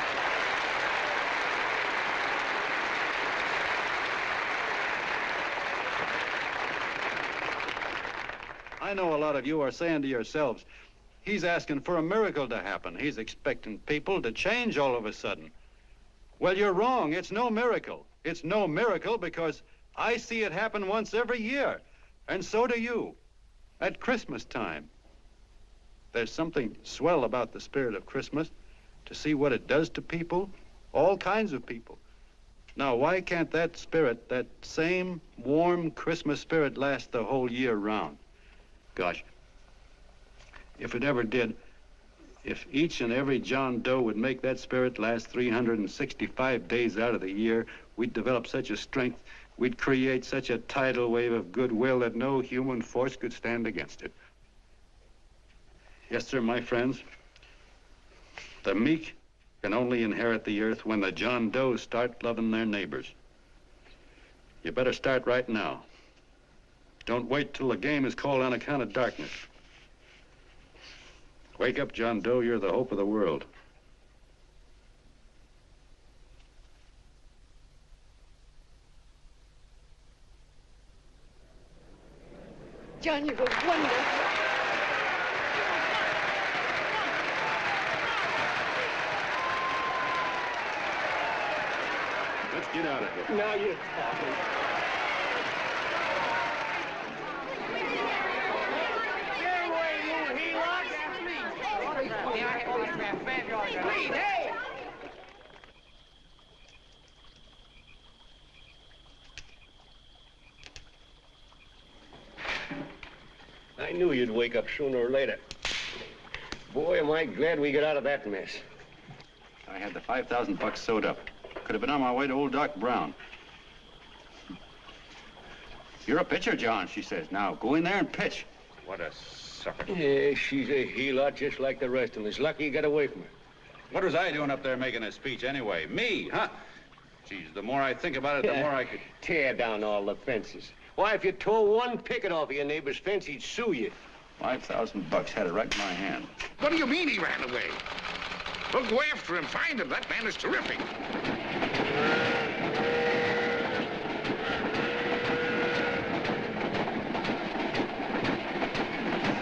I know a lot of you are saying to yourselves, "He's asking for a miracle to happen. He's expecting people to change all of a sudden." Well, you're wrong. It's no miracle. It's no miracle because I see it happen once every year, and so do you, at Christmas time. There's something swell about the spirit of Christmas, to see what it does to people, all kinds of people. Now, why can't that spirit, that same warm Christmas spirit, last the whole year round? Gosh, if it ever did, if each and every John Doe would make that spirit last 365 days out of the year, we'd develop such a strength, we'd create such a tidal wave of goodwill that no human force could stand against it. Yes, sir, my friends, the meek can only inherit the earth when the John Does start loving their neighbors. You better start right now. Don't wait till the game is called on account of darkness. Wake up, John Doe. You're the hope of the world. John, you were wonderful. Let's get out of here. Now you're talking. Hey! I knew you'd wake up sooner or later. Boy, am I glad we got out of that mess. I had the $5,000 sewed up. Could have been on my way to old Doc Brown. You're a pitcher, John, she says. Now, go in there and pitch. What a sucker. Yeah, she's a heel-lot just like the rest of us. Lucky you got away from her. What was I doing up there making a speech anyway? Me, huh? Geez, the more I think about it, the more I could... Tear down all the fences. Why, if you tore one picket off of your neighbor's fence, he'd sue you. $5,000 had it right in my hand. What do you mean he ran away? Well, go after him, find him. That man is terrific.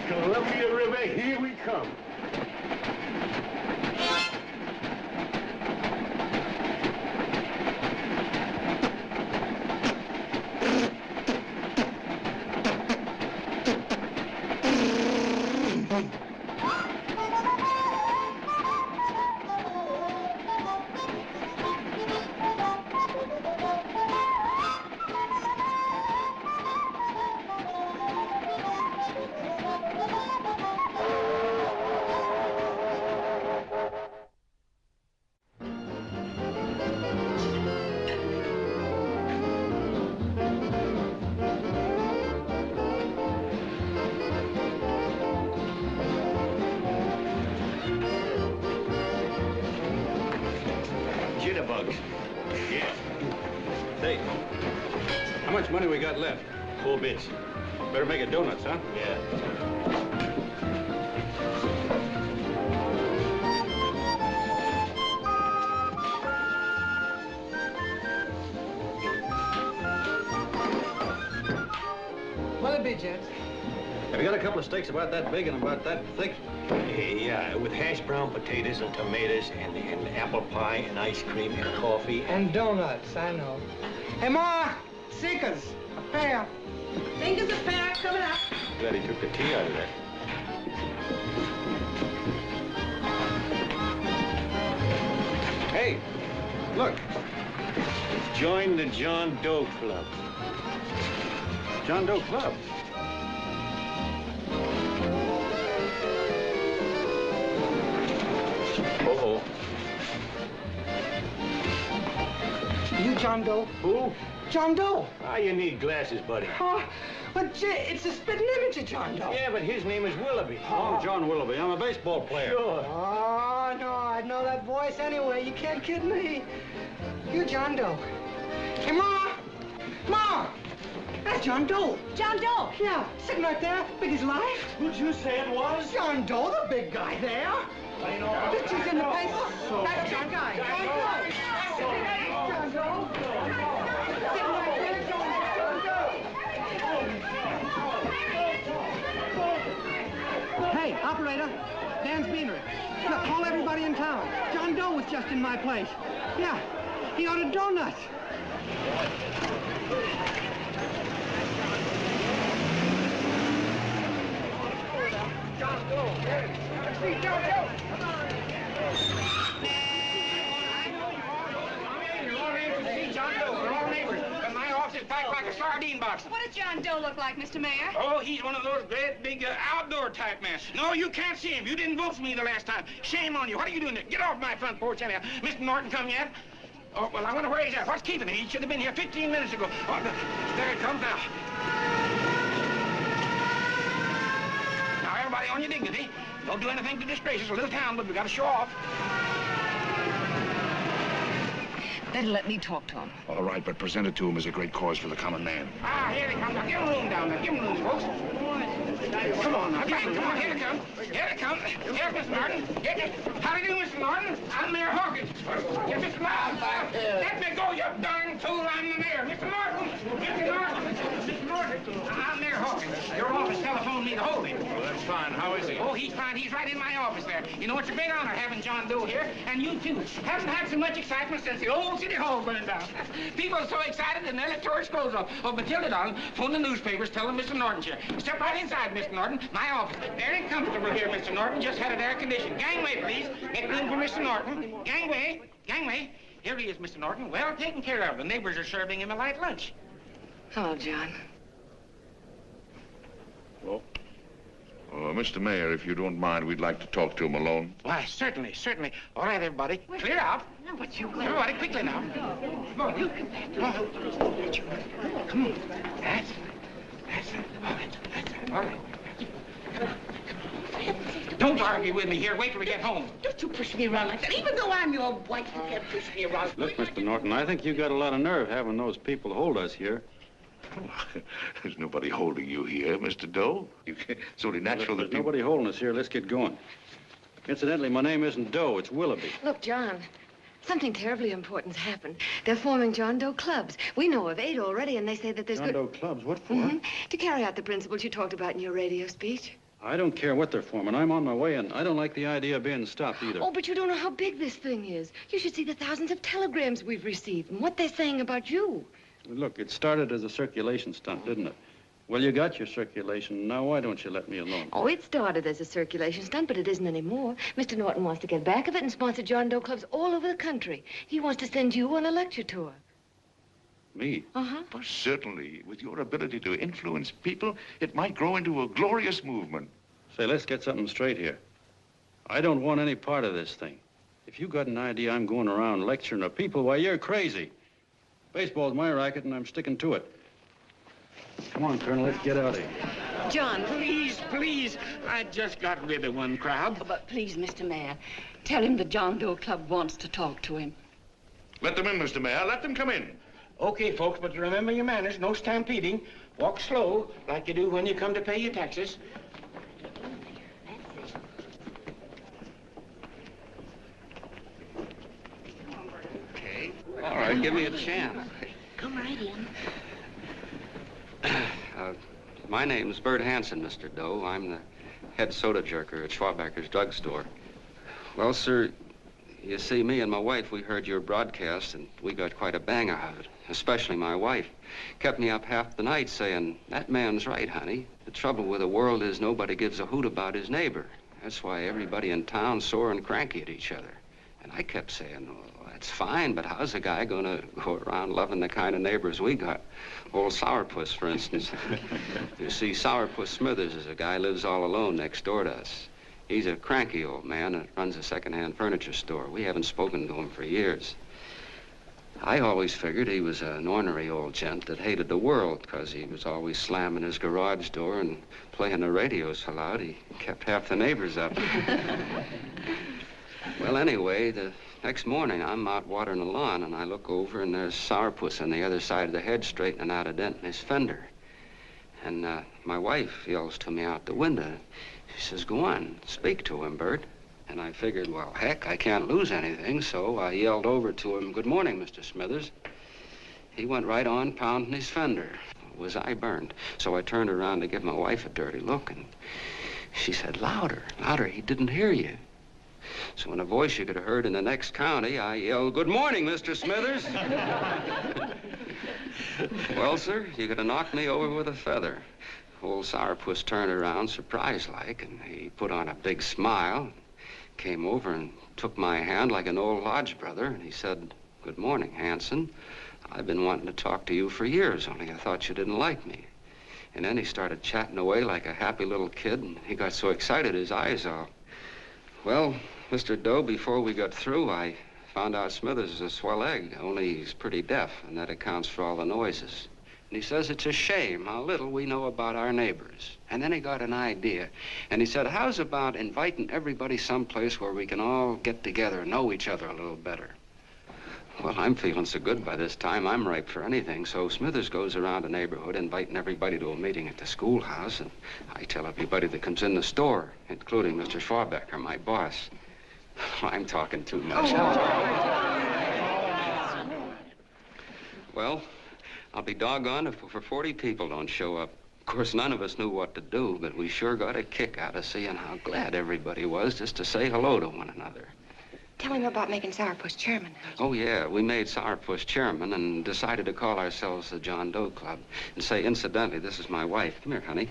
Columbia River, here we come. Jitterbugs. Yeah. Say, how much money we got left? 4 bits. Better make it donuts, huh? Yeah. What'll it be, gents? Have you got a couple of steaks about that big and about that thick? Yeah, with hash brown potatoes and tomatoes and apple pie and ice cream and coffee. And donuts, I know. Hey, Ma! Seekers, a pair. Fingers a pair coming up. Glad he took the tea out of that. Hey, look. Join the John Doe Club. John Doe Club. Uh-oh. You John Doe? Who? John Doe. Ah, you need glasses, buddy. Oh, but gee, it's a spitting image of John Doe. Yeah, but his name is Willoughby. I'm John Willoughby. I'm a baseball player. Sure. Oh, no, I'd know that voice anyway. You can't kid me. You John Doe. Hey, Ma! Ma! That's John Doe. John Doe. Yeah, sitting right there, big as life. Who'd you say it was? John Doe, the big guy there. Pictures in the paper. That's John Guy. John Doe. John Doe. Sitting right there, John Doe. Hey, operator. Dan's Beanery. Look, call everybody in town. John Doe was just in my place. Yeah, he ordered donuts. John Doe. Let's see John Doe. Packed like a sardine box. What does John Doe look like, Mr. Mayor? Oh, he's one of those great big outdoor type men. No, you can't see him. You didn't vote for me the last time. Shame on you. What are you doing there? Get off my front porch anyhow. Mr. Norton come yet? Oh, well, I wonder where he's at. What's keeping him? He should have been here 15 minutes ago. Oh, there he comes now. Now, everybody on your dignity. Don't do anything to disgrace us. A little town, but we got to show off. Better let me talk to him. All right, but present it to him as a great cause for the common man. Ah, here they come. Now, give him room down there. Give him room, folks. Come on now. Come on. Here they come. Here they come. Here's Mr. Norton. How do you do, Mr. Norton? I'm Mayor Hawkins. Here's Mr. Norton. Let me go, you darn fool. I'm the mayor. Mr. Norton. Mr. Norton. Mr. Norton. I'm Mayor Hawkins. Your office telephoned me to hold him. Well, that's fine. How is he? Oh, he's fine. He's right in my office there. You know, it's a great honor having John Doe here, and you too. Haven't had so much excitement since the old City Hall burned down. People are so excited they nearly tore his clothes off. Oh, Matilda, darling, phone the newspapers, tell them Mr. Norton's here. Step right inside, Mr. Norton. My office. Very comfortable here, Mr. Norton. Just had it air conditioned. Gangway, please. Get room for Mr. Norton. Gangway. Gangway. Here he is, Mr. Norton. Well taken care of. The neighbors are serving him a light lunch. Hello, John. Well, Mr. Mayor, if you don't mind, we'd like to talk to him alone. Why, certainly, certainly. All right, everybody. Clear out. Everybody, quickly now. Come on, you. Come on. Come on. That's All right. Don't argue with me here. Wait till we get home. Don't you push me around like that. Even though I'm your wife, you can't push me around. Look, Mr. Norton, I think you got a lot of nerve having those people hold us here. There's nobody holding you here, Mr. Doe. It's only natural There's that nobody holding us here. Let's get going. Incidentally, my name isn't Doe, it's Willoughby. Look, John, something terribly important's happened. They're forming John Doe clubs. We know of 8 already, and they say that there's John Doe clubs? What for? To carry out the principles you talked about in your radio speech. I don't care what they're forming. I'm on my way, and I don't like the idea of being stopped either. Oh, but you don't know how big this thing is. You should see the thousands of telegrams we've received and what they're saying about you. Look, it started as a circulation stunt, didn't it? Well, you got your circulation. Now, why don't you let me alone? Oh, it started as a circulation stunt, but it isn't anymore. Mr. Norton wants to get back of it and sponsor John Doe clubs all over the country. He wants to send you on a lecture tour. Me? Uh-huh. Well, certainly, with your ability to influence people, it might grow into a glorious movement. Say, let's get something straight here. I don't want any part of this thing. If you got an idea I'm going around lecturing the people, why, you're crazy. Baseball's my racket, and I'm sticking to it. Come on, Colonel, let's get out of here. John, please, please. I just got rid of one crowd. Oh, but please, Mr. Mayor, tell him the John Doe Club wants to talk to him. Let them in, Mr. Mayor. Let them come in. Okay, folks, but remember your manners. No stampeding. Walk slow, like you do when you come to pay your taxes. Okay. All right, give me a chance. Come right in. My name's Bert Hansen, Mr. Doe. I'm the head soda jerker at Schwabacker's drugstore. Well, sir, you see, me and my wife, we heard your broadcast, and we got quite a bang out of it, especially my wife. Kept me up half the night saying, that man's right, honey. The trouble with the world is nobody gives a hoot about his neighbor. That's why everybody in town's sore and cranky at each other. And I kept saying, well, that's fine, but how's a guy going to go around loving the kind of neighbors we got? Old Sourpuss, for instance. You see, Sourpuss Smithers is a guy who lives all alone next door to us. He's a cranky old man that runs a second-hand furniture store. We haven't spoken to him for years. I always figured he was an ornery old gent that hated the world because he was always slamming his garage door and playing the radio so loud he kept half the neighbors up. Well, anyway, the next morning I'm out watering the lawn and I look over and there's Sourpuss on the other side of the hedge straightening out a dent in his fender. And my wife yells to me out the window. She says, go on, speak to him, Bert. And I figured, well, heck, I can't lose anything, so I yelled over to him, good morning, Mr. Smithers. He went right on pounding his fender. Was I burned? So I turned around to give my wife a dirty look, and she said, louder, louder, he didn't hear you. So in a voice you could have heard in the next county, I yelled, good morning, Mr. Smithers. Well, sir, you could have knocked me over with a feather. Old Sourpuss turned around, surprised-like, and he put on a big smile, came over and took my hand like an old lodge brother, and he said, good morning, Hansen. I've been wanting to talk to you for years, only I thought you didn't like me. And then he started chatting away like a happy little kid, and he got so excited his eyes all... Well, Mr. Doe, before we got through, I found out Smithers is a swell egg, only he's pretty deaf, and that accounts for all the noises. And he says it's a shame how little we know about our neighbors. And then he got an idea. And he said, how's about inviting everybody someplace where we can all get together and know each other a little better? Well, I'm feeling so good by this time, I'm ripe for anything. So Smithers goes around the neighborhood inviting everybody to a meeting at the schoolhouse. And I tell everybody that comes in the store, including Mr. Schwabacker, my boss. I'm talking too much. Well, I'll be doggone if over 40 people don't show up. Of course, none of us knew what to do, but we sure got a kick out of seeing how glad everybody was just to say hello to one another. Tell him about making Sourpuss chairman. Oh, yeah, we made Sourpuss chairman and decided to call ourselves the John Doe Club. And say, incidentally, this is my wife. Come here, honey.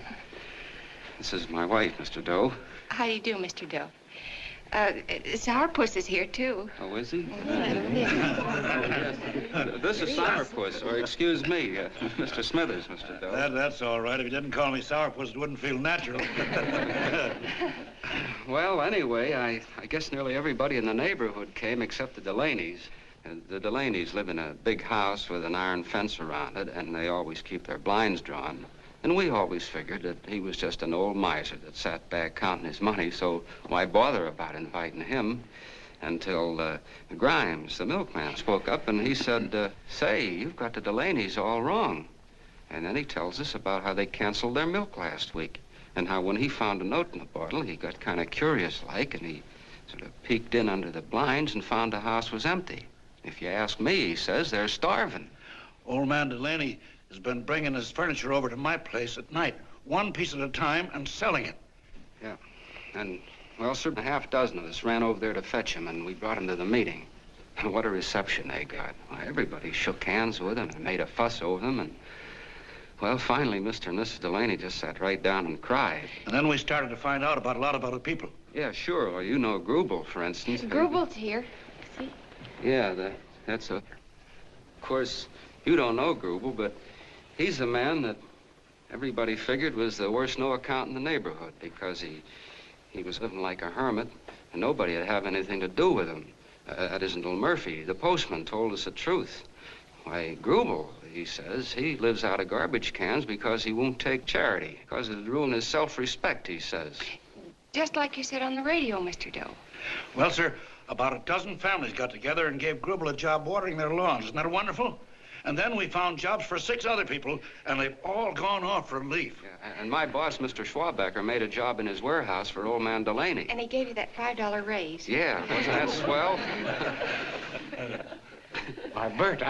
This is my wife, Mr. Doe. How do you do, Mr. Doe? Sourpuss is here, too. Oh, is he? This is Sourpuss, or excuse me, Mr. Smithers, Mr. Doe. That's all right. If you didn't call me Sourpuss, it wouldn't feel natural. Well, anyway, I guess nearly everybody in the neighborhood came except the Delaney's. The Delaney's live in a big house with an iron fence around it, and they always keep their blinds drawn. And we always figured that he was just an old miser that sat back counting his money, so why bother about inviting him? Until Grimes, the milkman, spoke up and he said, say, you've got the Delaney's all wrong. And then he tells us about how they canceled their milk last week and how when he found a note in the bottle, he got kind of curious-like and he sort of peeked in under the blinds and found the house was empty. If you ask me, he says, they're starving. Old man Delaney has been bringing his furniture over to my place at night, one piece at a time, and selling it. Yeah, and, well, sir, a half dozen of us ran over there to fetch him, and we brought him to the meeting. And what a reception they got. Well, everybody shook hands with him and made a fuss over them, and, well, finally, Mr. and Mrs. Delaney just sat right down and cried. And then we started to find out about a lot of other people. Yeah, sure. Well, you know Grubel, for instance. Grubel's here. See? Yeah, that's a... Of course, you don't know Grubel, but he's the man that everybody figured was the worst no-account in the neighborhood because he was living like a hermit and nobody would have anything to do with him. That isn't until Murphy, the postman, told us the truth. Why, Grubel, he says, he lives out of garbage cans because he won't take charity, because it'd ruin his self-respect, he says. Just like you said on the radio, Mr. Doe. Well, sir, about a dozen families got together and gave Grubel a job watering their lawns. Isn't that wonderful? And then we found jobs for 6 other people, and they've all gone off for leave. Yeah, and my boss, Mr. Schwabecker, made a job in his warehouse for old man Delaney. And he gave you that $5 raise. Yeah, wasn't that swell? Why, Bert,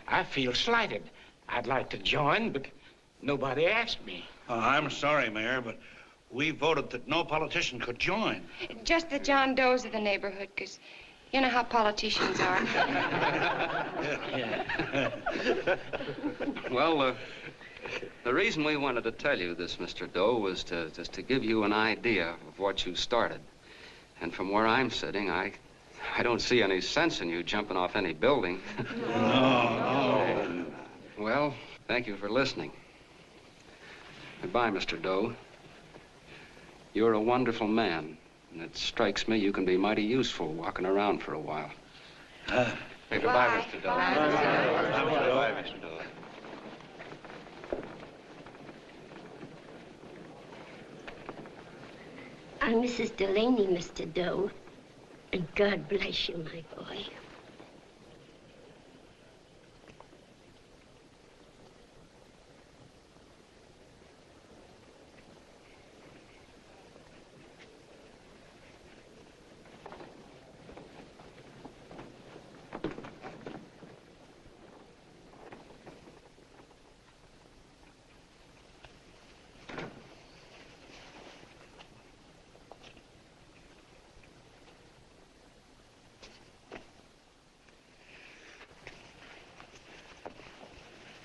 I feel slighted. I'd like to join, but nobody asked me. I'm sorry, Mayor, but we voted that no politician could join. Just the John Does of the neighborhood, because you know how politicians are. Well, the reason we wanted to tell you this, Mr. Doe, was just to give you an idea of what you started. And from where I'm sitting, I don't see any sense in you jumping off any building. No. Well, thank you for listening. Goodbye, Mr. Doe. You're a wonderful man. And it strikes me you can be mighty useful walking around for a while. Hey, goodbye, Mr. Doe. Goodbye, Mr. Doe. I'm Mrs. Delaney, Mr. Doe. And God bless you, my boy.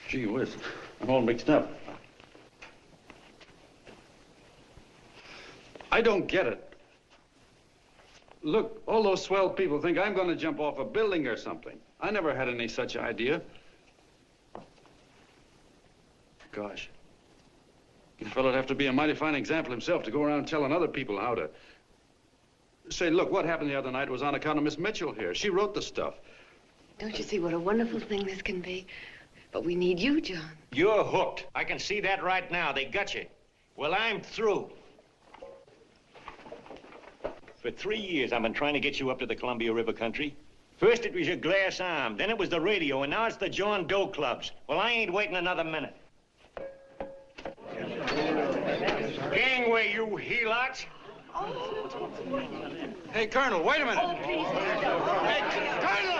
Gee whiz, I'm all mixed up. I don't get it. Look, all those swell people think I'm going to jump off a building or something. I never had any such idea. Gosh. The fellow'd have to be a mighty fine example himself to go around telling other people how to... Say, look, what happened the other night was on account of Miss Mitchell here. She wrote the stuff. Don't you see what a wonderful thing this can be? But we need you, John. You're hooked. I can see that right now. They got you. Well, I'm through. For 3 years, I've been trying to get you up to the Columbia River country. First, it was your glass arm. Then it was the radio. And now it's the John Doe clubs. Well, I ain't waiting another minute. Gangway, you helots. Hey, Colonel, wait a minute. Hey, Colonel!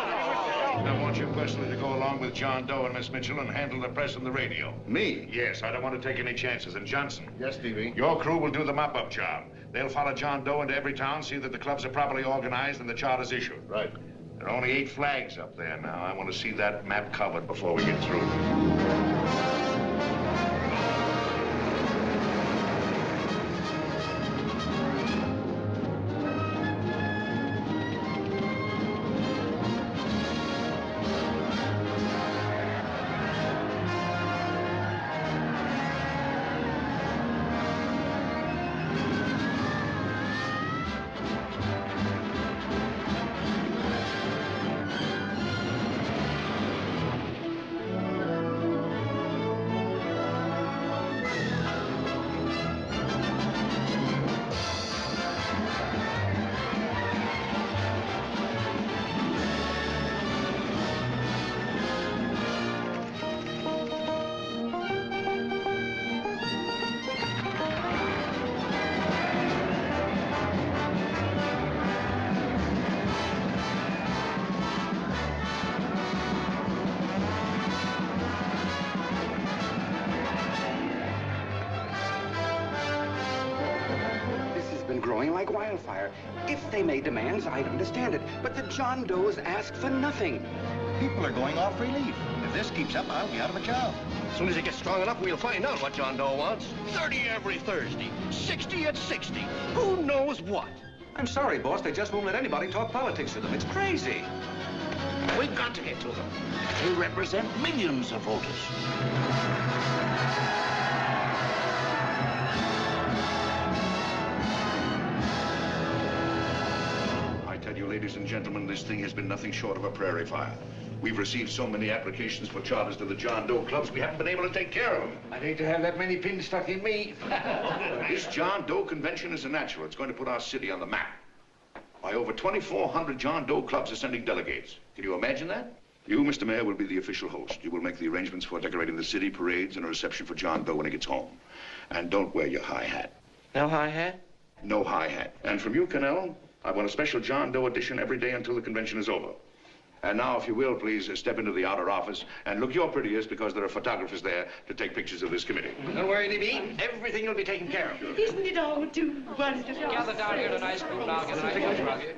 I want you personally to go along with John Doe and Miss Mitchell and handle the press and the radio. Me? Yes, I don't want to take any chances. And Johnson. Yes, Stevie? Your crew will do the mop-up job. They'll follow John Doe into every town, see that the clubs are properly organized and the charters issued. Right. There are only 8 flags up there now. I want to see that map covered before we get through. fire. If they made demands, I'd understand it. But the John Does ask for nothing. People are going off relief. If this keeps up, I'll be out of a job. As soon as it gets strong enough, we'll find out what John Doe wants. 30 every Thursday, 60 at 60. Who knows what? I'm sorry, boss. They just won't let anybody talk politics to them. It's crazy. We've got to get to them. They represent millions of voters. I tell you, ladies and gentlemen, this thing has been nothing short of a prairie fire. We've received so many applications for charters to the John Doe clubs, we haven't been able to take care of them. I'd hate to have that many pins stuck in me. This John Doe convention is a natural. It's going to put our city on the map. Why, over 2,400 John Doe clubs are sending delegates. Can you imagine that? You, Mr. Mayor, will be the official host. You will make the arrangements for decorating the city, parades, and a reception for John Doe when he gets home. And don't wear your high hat. No high hat? No high hat. And from you, Cannell, I want a special John Doe edition every day until the convention is over. And now, if you will, please step into the outer office and look your prettiest because there are photographers there to take pictures of this committee. Don't worry, Libby. Everything will be taken care of. Isn't it all too wonderful? Gather down here in a nice group and I'll get a nice picture of you.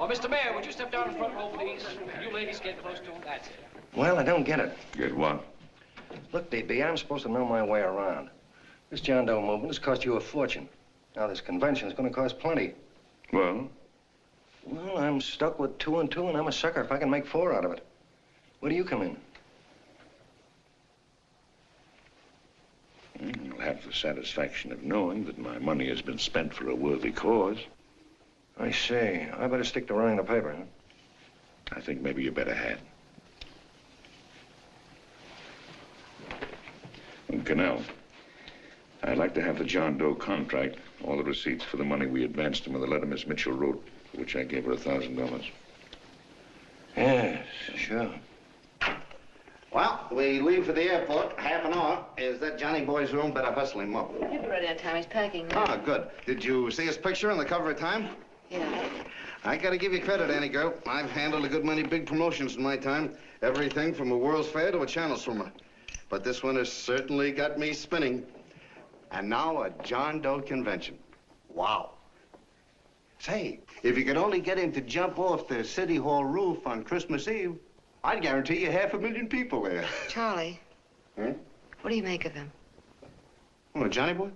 Oh, Mr. Mayor, would you step down in front row, please? You ladies get close to him. That's it. Well, I don't get it. Get what? Look, DB, I'm supposed to know my way around. This John Doe movement has cost you a fortune. Now, this convention is going to cost plenty. Well? Well, I'm stuck with 2 and 2, and I'm a sucker if I can make 4 out of it. Where do you come in? You'll have the satisfaction of knowing that my money has been spent for a worthy cause. I see. I better stick to running the paper, huh? I think maybe you better had. And Cannell, I'd like to have the John Doe contract, all the receipts for the money we advanced him with the letter Miss Mitchell wrote, for which I gave her $1,000. Yes, sure. Well, we leave for the airport. Half an hour. Is that Johnny boy's room? Better hustle him up. He'll be ready on time. He's packing. Ah, good. Did you see his picture on the cover of Time? Yeah. I gotta give you credit, Annie girl. I've handled a good many big promotions in my time. Everything from a World's Fair to a Channel swimmer. But this one has certainly got me spinning. And now a John Doe convention. Wow. Say, if you could only get him to jump off the City Hall roof on Christmas Eve, I'd guarantee you 500,000 people there. Charlie. Hmm? What do you make of him? Oh, Johnny boy?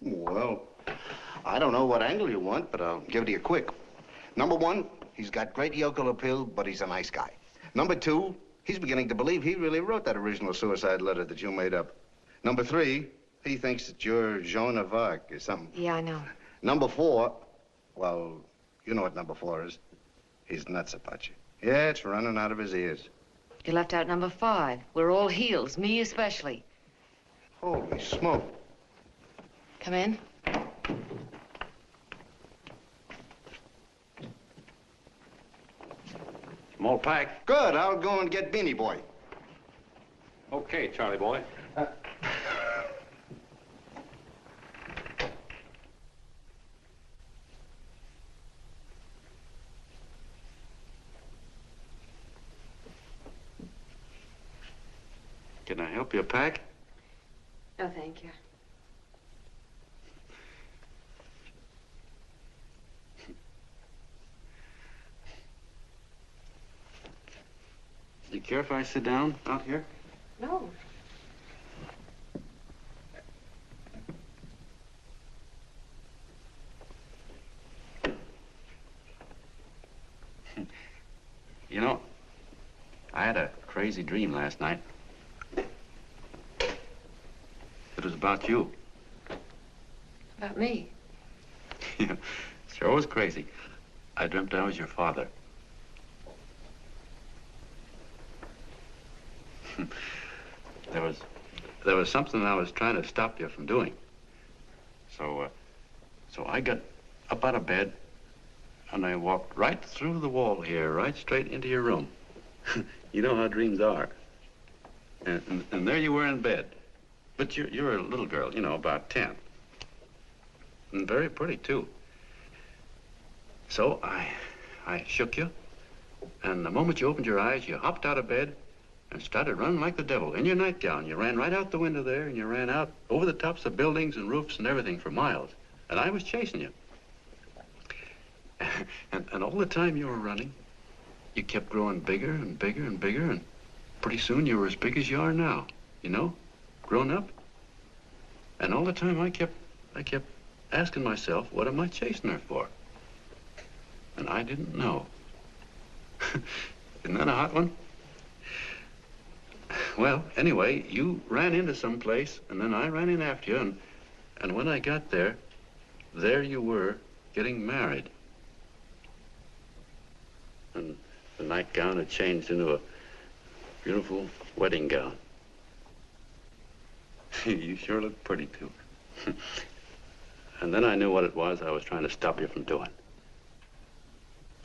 Well, I don't know what angle you want, but I'll give it to you quick. Number 1, he's got great yokel appeal, but he's a nice guy. Number 2, he's beginning to believe he really wrote that original suicide letter that you made up. Number 3, he thinks that you're Joan of Arc or something. Yeah, I know. Number 4, well, you know what number 4 is. He's nuts about you. Yeah, it's running out of his ears. You left out number 5. We're all heels, me especially. Holy smoke. Come in. I'm all packed. Good. I'll go and get Beanie Boy. Okay, Charlie boy. Can I help you pack? No, thank you. Do you care if I sit down out here? No. You know, I had a crazy dream last night. It was about you. About me? Yeah, sure was crazy. I dreamt I was your father. There was something I was trying to stop you from doing. So I got up out of bed and I walked right through the wall here, right straight into your room. You know how dreams are. And there you were in bed. But you're a little girl, you know, about 10. And very pretty, too. So I shook you, and the moment you opened your eyes, you hopped out of bed and started running like the devil in your nightgown. You ran right out the window there, and you ran out over the tops of buildings and roofs and everything for miles. And I was chasing you. And all the time you were running, you kept growing bigger and bigger and bigger, and pretty soon you were as big as you are now, you know, grown up. And all the time I kept asking myself, what am I chasing her for? And I didn't know. Isn't that a hot one? Well, anyway, you ran into some place, and then I ran in after you, and when I got there, there you were, getting married. And the nightgown had changed into a beautiful wedding gown. You sure look pretty, too. And then I knew what it was I was trying to stop you from doing.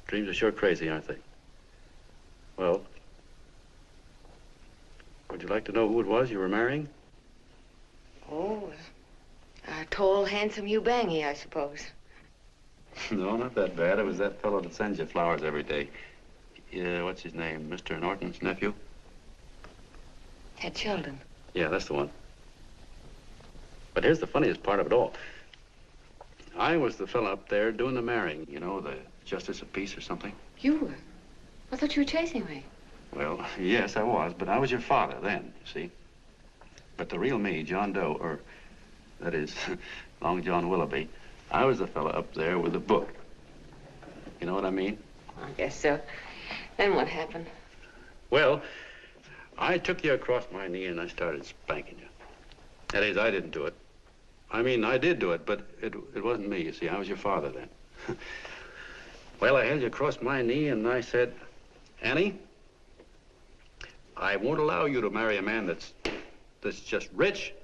Dreams are sure crazy, aren't they? Well, would you like to know who it was you were marrying? Oh, a tall, handsome Ubangi, I suppose. No, not that bad. It was that fellow that sends you flowers every day. What's his name? Mr. Norton's nephew? Ted Sheldon. Yeah, that's the one. But here's the funniest part of it all. I was the fella up there doing the marrying, you know, the justice of peace or something. You were? I thought you were chasing me. Well, yes, I was, but I was your father then, you see. But the real me, John Doe, or that is, Long John Willoughby, I was the fella up there with the book. You know what I mean? I guess so. Then what happened? Well, I took you across my knee and I started spanking you. That is, I didn't do it. I mean, I did do it, but it wasn't me, you see. I was your father then. Well, I held you across my knee and I said, Annie, I won't allow you to marry a man that's just rich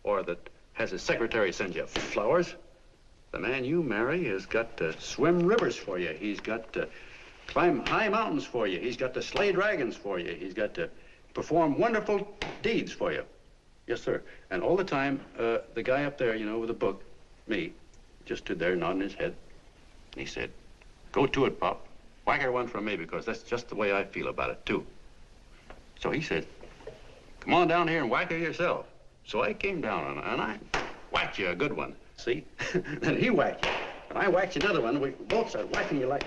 or that has his secretary send you flowers. The man you marry has got to swim rivers for you. He's got to climb high mountains for you. He's got to slay dragons for you. He's got to perform wonderful deeds for you. Yes, sir. And all the time, the guy up there, you know, with the book, me, just stood there nodding his head. And he said, go to it, Pop. Whack her one from me, because that's just the way I feel about it, too. So he said, come on down here and whack her yourself. So I came down and I whacked you a good one, see? Then he whacked you, and I whacked you another one. We both started whacking you like...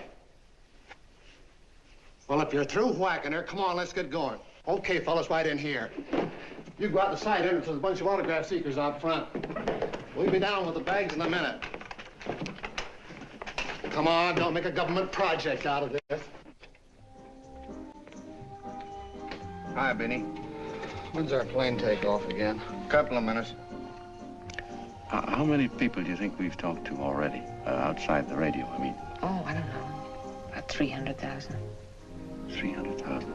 Well, if you're through whacking her, come on, let's get going. Okay, fellas, right in here. You go out the side entrance, there's a bunch of autograph seekers out front. We'll be down with the bags in a minute. Come on, don't make a government project out of this. Hi, Benny. When's our plane take off again? Couple of minutes. How many people do you think we've talked to already, outside the radio, I mean? Oh, I don't know. About 300,000. 300,000?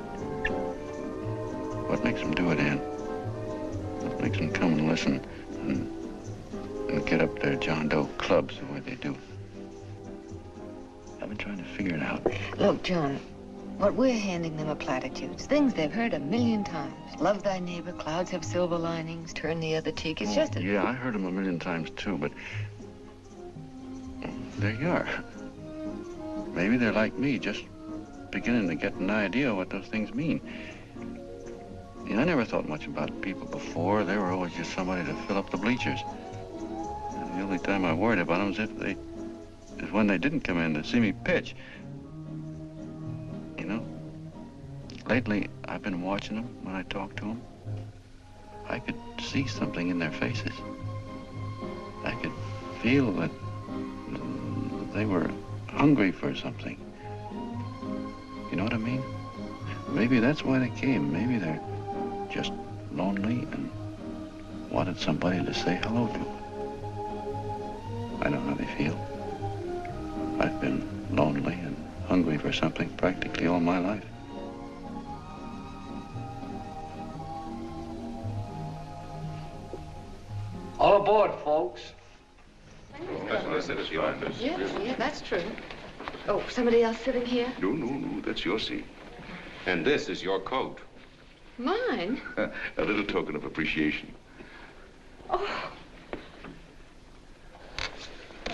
What makes them do it, Ann? What makes them come and listen and get up their John Doe clubs the way they do? I've been trying to figure it out. Look, John, what we're handing them are platitudes. Things they've heard 1,000,000 times. Love thy neighbor, clouds have silver linings, turn the other cheek. It's just a... Yeah, I heard them 1,000,000 times, too, but... there you are. Maybe they're like me, just beginning to get an idea what those things mean. Yeah, I never thought much about people before. They were always just somebody to fill up the bleachers. And the only time I worried about them is when they didn't come in to see me pitch. You know, lately I've been watching them when I talk to them. I could see something in their faces. I could feel that they were hungry for something. You know what I mean? Maybe that's why they came. Maybe they're just lonely and wanted somebody to say hello to. I know how they feel. I've been lonely and hungry for something practically all my life. All aboard, folks. That's what I said, it's behind us. Yeah, that's true. Oh, somebody else sitting here? No, that's your seat. And this is your coat. Mine? A little token of appreciation. Oh.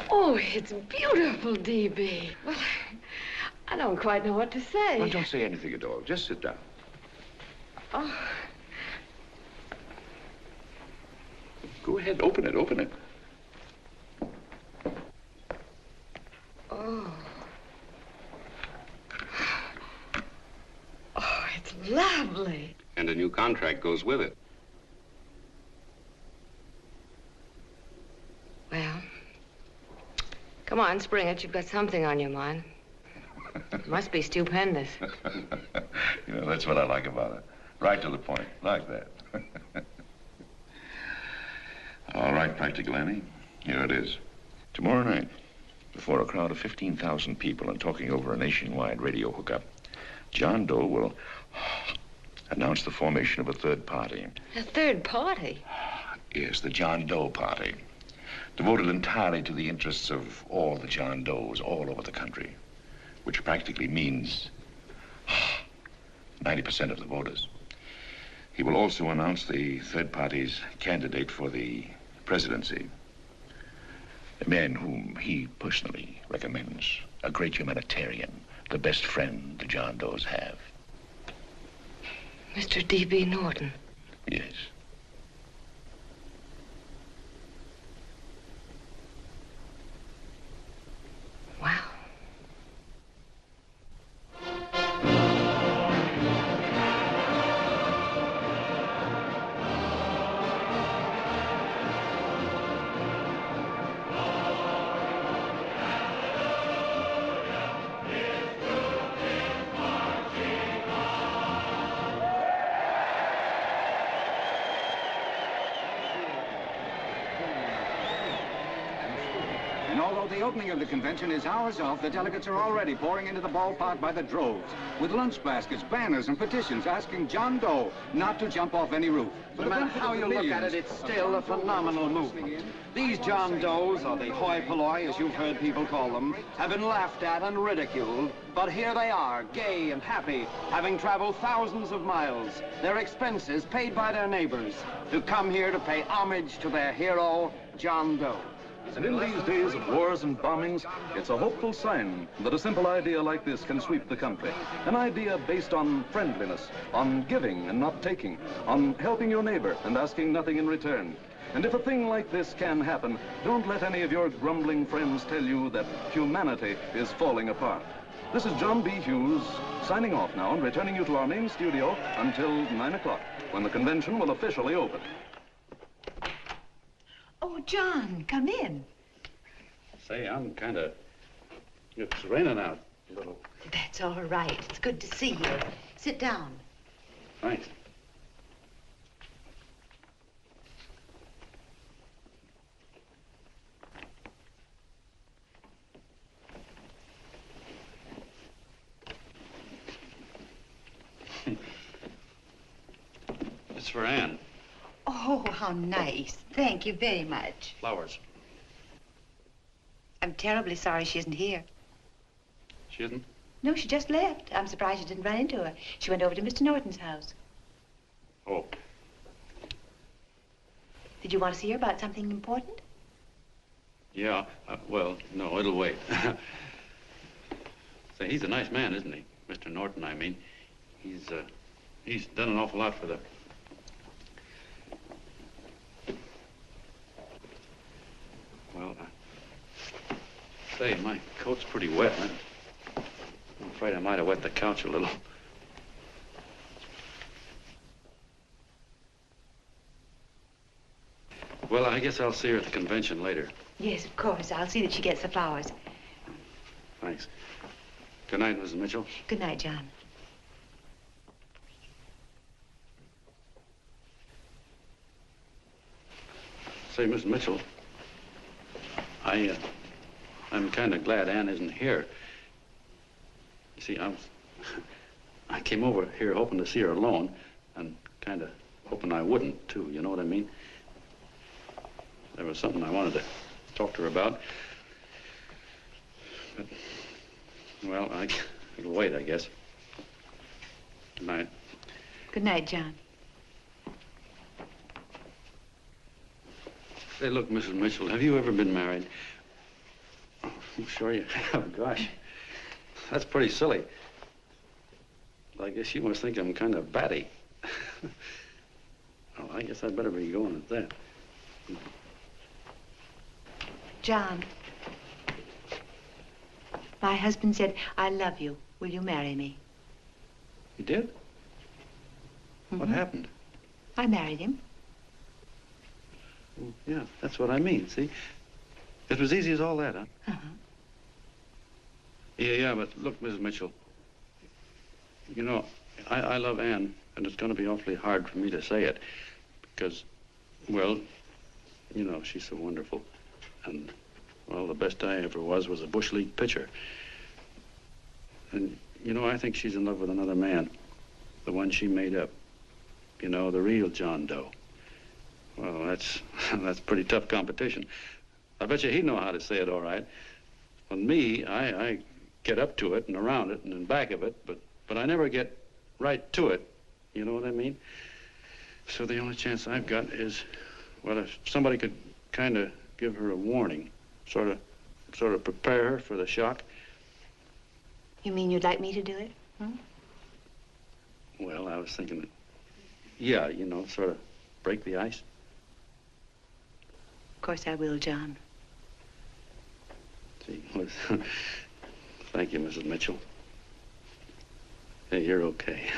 Oh, it's beautiful, D.B. Well, I don't quite know what to say. Well, don't say anything at all. Just sit down. Oh. Go ahead, open it. Oh. Lovely. And a new contract goes with it. Well, come on, spring it. You've got something on your mind. It must be stupendous. You know, that's what I like about it. Right to the point, like that. All right, Practical Annie, here it is. Tomorrow night, before a crowd of 15,000 people and talking over a nationwide radio hookup, John Doe will announce the formation of a third party. A third party? Yes, the John Doe Party. Devoted entirely to the interests of all the John Does all over the country, which practically means 90% of the voters. He will also announce the third party's candidate for the presidency, a man whom he personally recommends, a great humanitarian, the best friend the John Does have. Mr. D.B. Norton. Yes. Wow. And although the opening of the convention is hours off, the delegates are already pouring into the ballpark by the droves, with lunch baskets, banners, and petitions asking John Doe not to jump off any roof. No matter how you look at it, it's still a phenomenal movement. These John Does, or the hoi polloi, as you've heard people call them, have been laughed at and ridiculed, but here they are, gay and happy, having traveled thousands of miles, their expenses paid by their neighbors, to come here to pay homage to their hero, John Doe. And in these days of wars and bombings, it's a hopeful sign that a simple idea like this can sweep the country. An idea based on friendliness, on giving and not taking, on helping your neighbor and asking nothing in return. And if a thing like this can happen, don't let any of your grumbling friends tell you that humanity is falling apart. This is John B. Hughes signing off now and returning you to our main studio until 9 o'clock, when the convention will officially open. Oh, John, come in. Say, I'm kind of... It's raining out a little. That's all right. It's good to see you. Sit down. Thanks. It's for Anne. Oh, how nice. Thank you very much. Flowers. I'm terribly sorry she isn't here. She isn't? No, she just left. I'm surprised you didn't run into her. She went over to Mr. Norton's house. Oh. Did you want to see her about something important? Yeah, well, no, it'll wait. Say, he's a nice man, isn't he? Mr. Norton, I mean. He's done an awful lot for the... Well, say, my coat's pretty wet. I'm afraid I might have wet the couch a little. Well, I guess I'll see her at the convention later. Yes, of course. I'll see that she gets the flowers. Thanks. Good night, Mrs. Mitchell. Good night, John. Say, Mrs. Mitchell, I'm kind of glad Anne isn't here. You see, I came over here hoping to see her alone, and kind of hoping I wouldn't, too, you know what I mean? There was something I wanted to talk to her about. But, well, it'll wait, I guess. Good night. Good night, John. Say, look, Mrs. Mitchell, have you ever been married? Oh, I'm sure you have. Gosh, that's pretty silly. I guess you must think I'm kind of batty. Well, I guess I'd better be going at that. John, my husband said, I love you. Will you marry me? You did? What happened? I married him. Well, yeah, that's what I mean, see? It was easy as all that, huh? Uh-huh. Yeah, but look, Mrs. Mitchell, you know, I love Anne, and it's going to be awfully hard for me to say it because, well, you know, she's so wonderful. And, well, the best I ever was a Bush League pitcher. And, you know, I think she's in love with another man, the one she made up. You know, the real John Doe. Well, that's pretty tough competition. I bet you he'd know how to say it all right. With me, I get up to it and around it and in back of it, but I never get right to it. You know what I mean? So the only chance I've got is, well, if somebody could kind of give her a warning, sort of prepare her for the shock. You mean you'd like me to do it? Hmm? Well, I was thinking that, yeah, you know, sort of break the ice. Of course I will, John. Gee, well, thank you, Mrs. Mitchell. Hey, you're okay.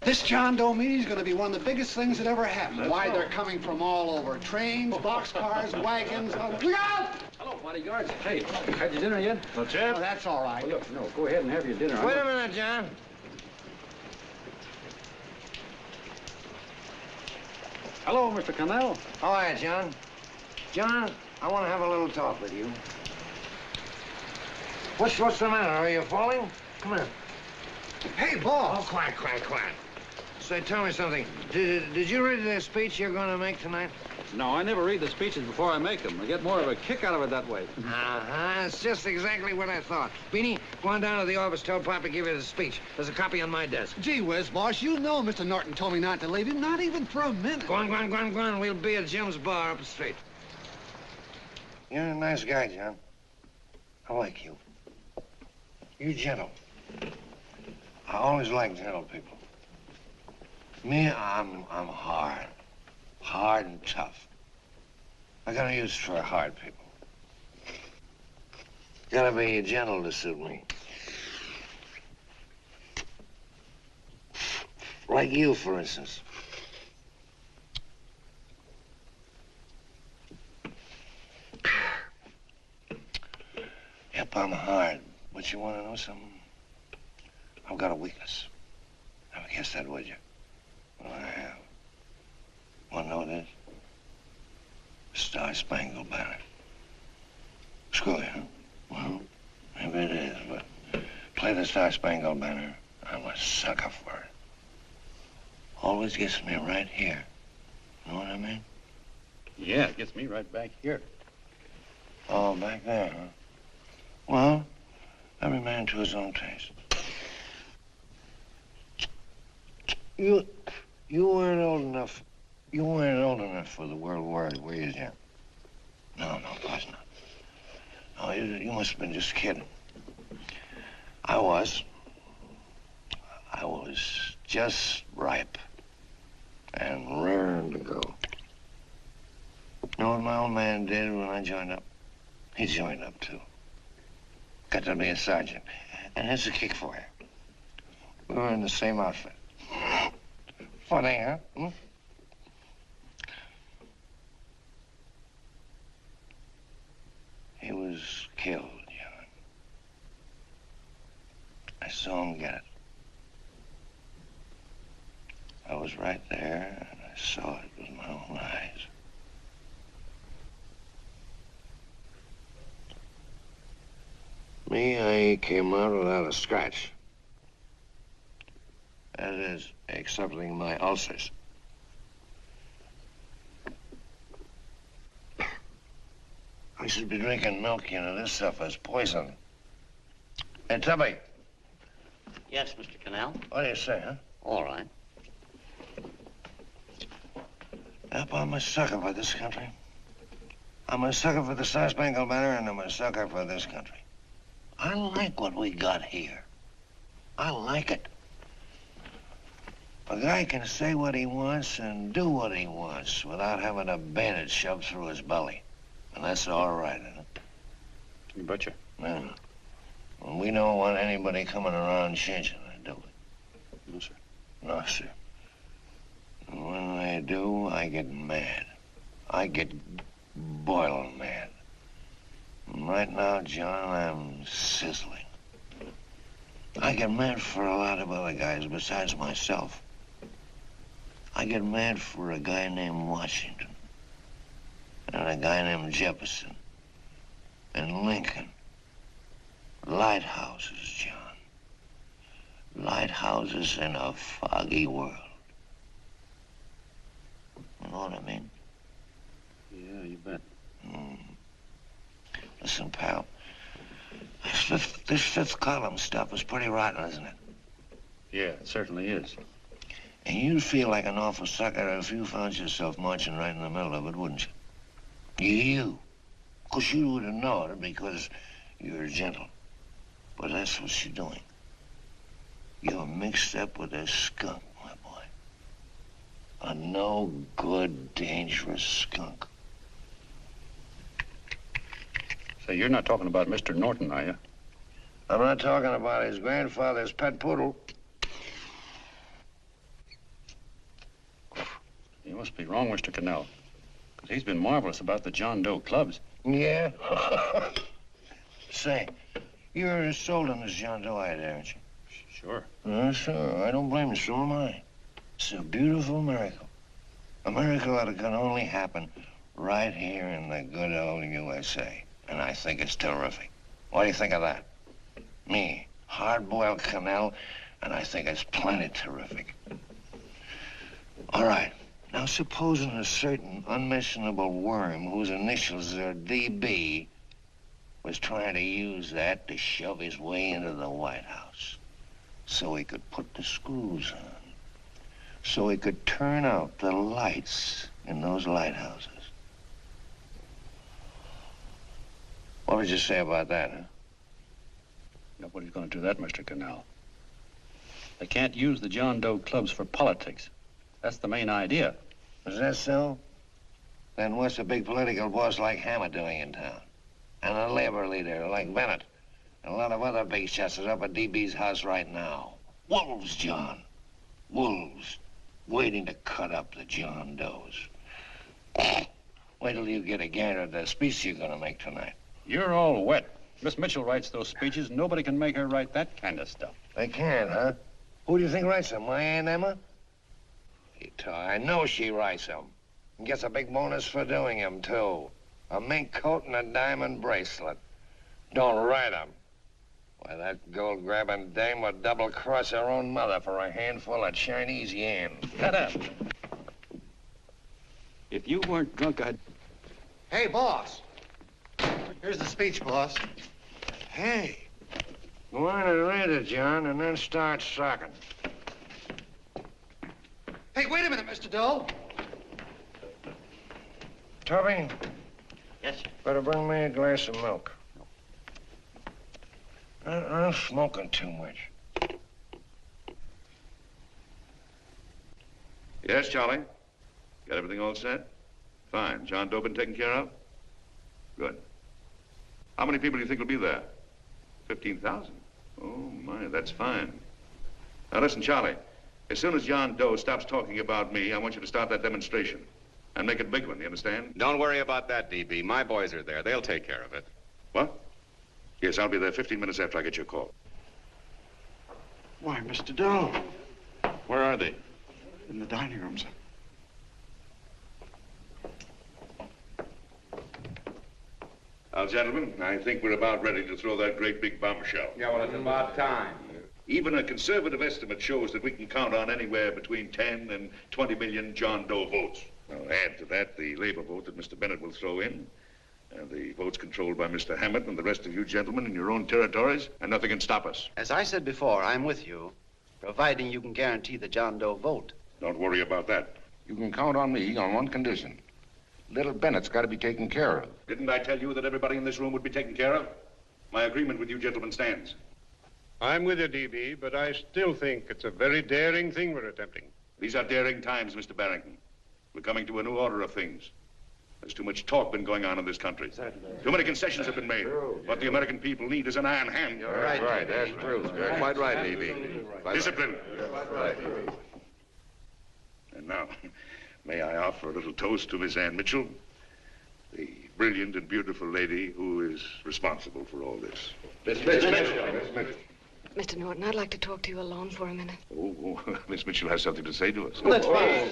This John Doe meeting is going to be one of the biggest things that ever happened. Why, they're coming from all over. Trains, boxcars, wagons. Look out! Hello, bodyguards. Hey, had your dinner yet? Not yet. Oh, that's all right. Well, look, no, go ahead and have your dinner. Wait a minute, John. Hello, Mr. Connell. How are you, John? John, I want to have a little talk with you. What's the matter? Are you falling? Come here. Hey, boss. Oh, quiet. Say, tell me something. Did you read the speech you're going to make tonight? No, I never read the speeches before I make them. I get more of a kick out of it that way. Uh-huh. It's just exactly what I thought. Beanie, go on down to the office, tell Pop to give you the speech. There's a copy on my desk. Gee whiz, boss, you know Mr. Norton told me not to leave him, not even for a minute. Go on. We'll be at Jim's bar up the street. You're a nice guy, John. I like you. You're gentle. I always like gentle people. Me, I'm hard. Hard and tough. I got a use for hard people. Gotta be gentle to suit me. Like you, for instance. Yep, I'm hard. But you want to know something? I've got a weakness. Never guess that, would you? Well, I have. Want to know what it is? Star-Spangled Banner. Screw you, huh? Well, maybe it is, but play the Star-Spangled Banner. I'm a sucker for it. Always gets me right here. Know what I mean? Yeah, it gets me right back here. Oh, back there, huh? Well, every man to his own taste. You weren't old enough. You weren't old enough for the World War, were you, Jim? No, of course not. No, you must have been just kidding. I was just ripe and raring to go. You know what my old man did when I joined up? He joined up, too. Got to be a sergeant. And here's a kick for you. We were in the same outfit. Funny, huh? Hmm? He was killed, John. I saw him get it. I was right there, and I saw it with my own eyes. Me, I came out without a scratch. That is, excepting my ulcers. I should be drinking milk, you know. This stuff is poison. Hey, Tubby. Yes, Mr. Connell? What do you say, huh? All right. Yep, I'm a sucker for this country. I'm a sucker for the Star-Spangled Banner, and I'm a sucker for this country. I like what we got here. I like it. A guy can say what he wants and do what he wants without having a bayonet shoved through his belly. And that's all right, isn't it? You betcha. Yeah. Well, we don't want anybody coming around changing it, do we? No, sir. No, sir. And when they do, I get mad. I get boiling mad. And right now, John, I'm sizzling. I get mad for a lot of other guys besides myself. I get mad for a guy named Washington, and a guy named Jefferson, and Lincoln. Lighthouses, John. Lighthouses in a foggy world. You know what I mean? Yeah, you bet. Listen, pal. This fifth column stuff is pretty rotten, isn't it? Yeah, it certainly is. And you'd feel like an awful sucker if you found yourself marching right in the middle of it, wouldn't you? You. Of course, you wouldn't know it because you're gentle. But that's what you're doing. You're mixed up with a skunk, my boy. A no-good, dangerous skunk. Say, you're not talking about Mr. Norton, are you? I'm not talking about his grandfather's pet poodle. You must be wrong, Mr. Cannell. Because he's been marvelous about the John Doe clubs. Yeah? Say, you're sold on this John Doe idea, aren't you? Sure. Sure. I don't blame you. So am I. It's a beautiful miracle. A miracle that can only happen right here in the good old USA. And I think it's terrific. What do you think of that? Me, hard-boiled Cannell, and I think it's plenty terrific. All right. Now, supposing a certain unmentionable worm whose initials are DB was trying to use that to shove his way into the White House so he could put the screws on, so he could turn out the lights in those lighthouses. What would you say about that, huh? Nobody's going to do that, Mr. Cannell. They can't use the John Doe clubs for politics. That's the main idea. Is that so? Then what's a big political boss like Hammett doing in town? And a labor leader like Bennett? And a lot of other big shots are up at DB's house right now. Wolves, John. Wolves. Waiting to cut up the John Does. Wait till you get a gander at the speech you're going to make tonight. You're all wet. Miss Mitchell writes those speeches. Nobody can make her write that kind of stuff. They can't, huh? Who do you think writes them? My Aunt Emma? I know she writes them. And gets a big bonus for doing them, too. A mink coat and a diamond bracelet. Don't write them. Why, that gold-grabbing dame would double-cross her own mother for a handful of Chinese yen. Shut up. If you weren't drunk, I'd... Hey, boss. Here's the speech, boss. Hey. Go on and read it, John, and then start sucking. Hey, wait a minute, Mr. Doe. Tubby? Yes, sir. Better bring me a glass of milk. I'm smoking too much. Yes, Charlie? Got everything all set? Fine. John Doe been taken care of? Good. How many people do you think will be there? 15,000? Oh, my, that's fine. Now, listen, Charlie. As soon as John Doe stops talking about me, I want you to start that demonstration. And make it a big one, you understand? Don't worry about that, DB. My boys are there. They'll take care of it. What? Yes, I'll be there 15 minutes after I get your call. Why, Mr. Doe. Where are they? In the dining room, sir. Now, gentlemen, I think we're about ready to throw that great big bombshell. Yeah, well, it's about time. Even a conservative estimate shows that we can count on anywhere between 10 and 20 million John Doe votes. Now, add to that the labor vote that Mr. Bennett will throw in, and the votes controlled by Mr. Hammett and the rest of you gentlemen in your own territories, and nothing can stop us. As I said before, I'm with you, providing you can guarantee the John Doe vote. Don't worry about that. You can count on me on one condition. Little Bennett's got to be taken care of. Didn't I tell you that everybody in this room would be taken care of? My agreement with you gentlemen stands. I'm with you, DB, but I still think it's a very daring thing we're attempting. These are daring times, Mr. Barrington. We're coming to a new order of things. There's too much talk been going on in this country. Too many concessions have been made. What the American people need is an iron hand. You're right. That's true. You're quite right, D.B. Discipline. Right. And now, may I offer a little toast to Miss Ann Mitchell, the brilliant and beautiful lady who is responsible for all this. Miss Mr. Norton, I'd like to talk to you alone for a minute. Oh, Miss Mitchell has something to say to us. That's fine.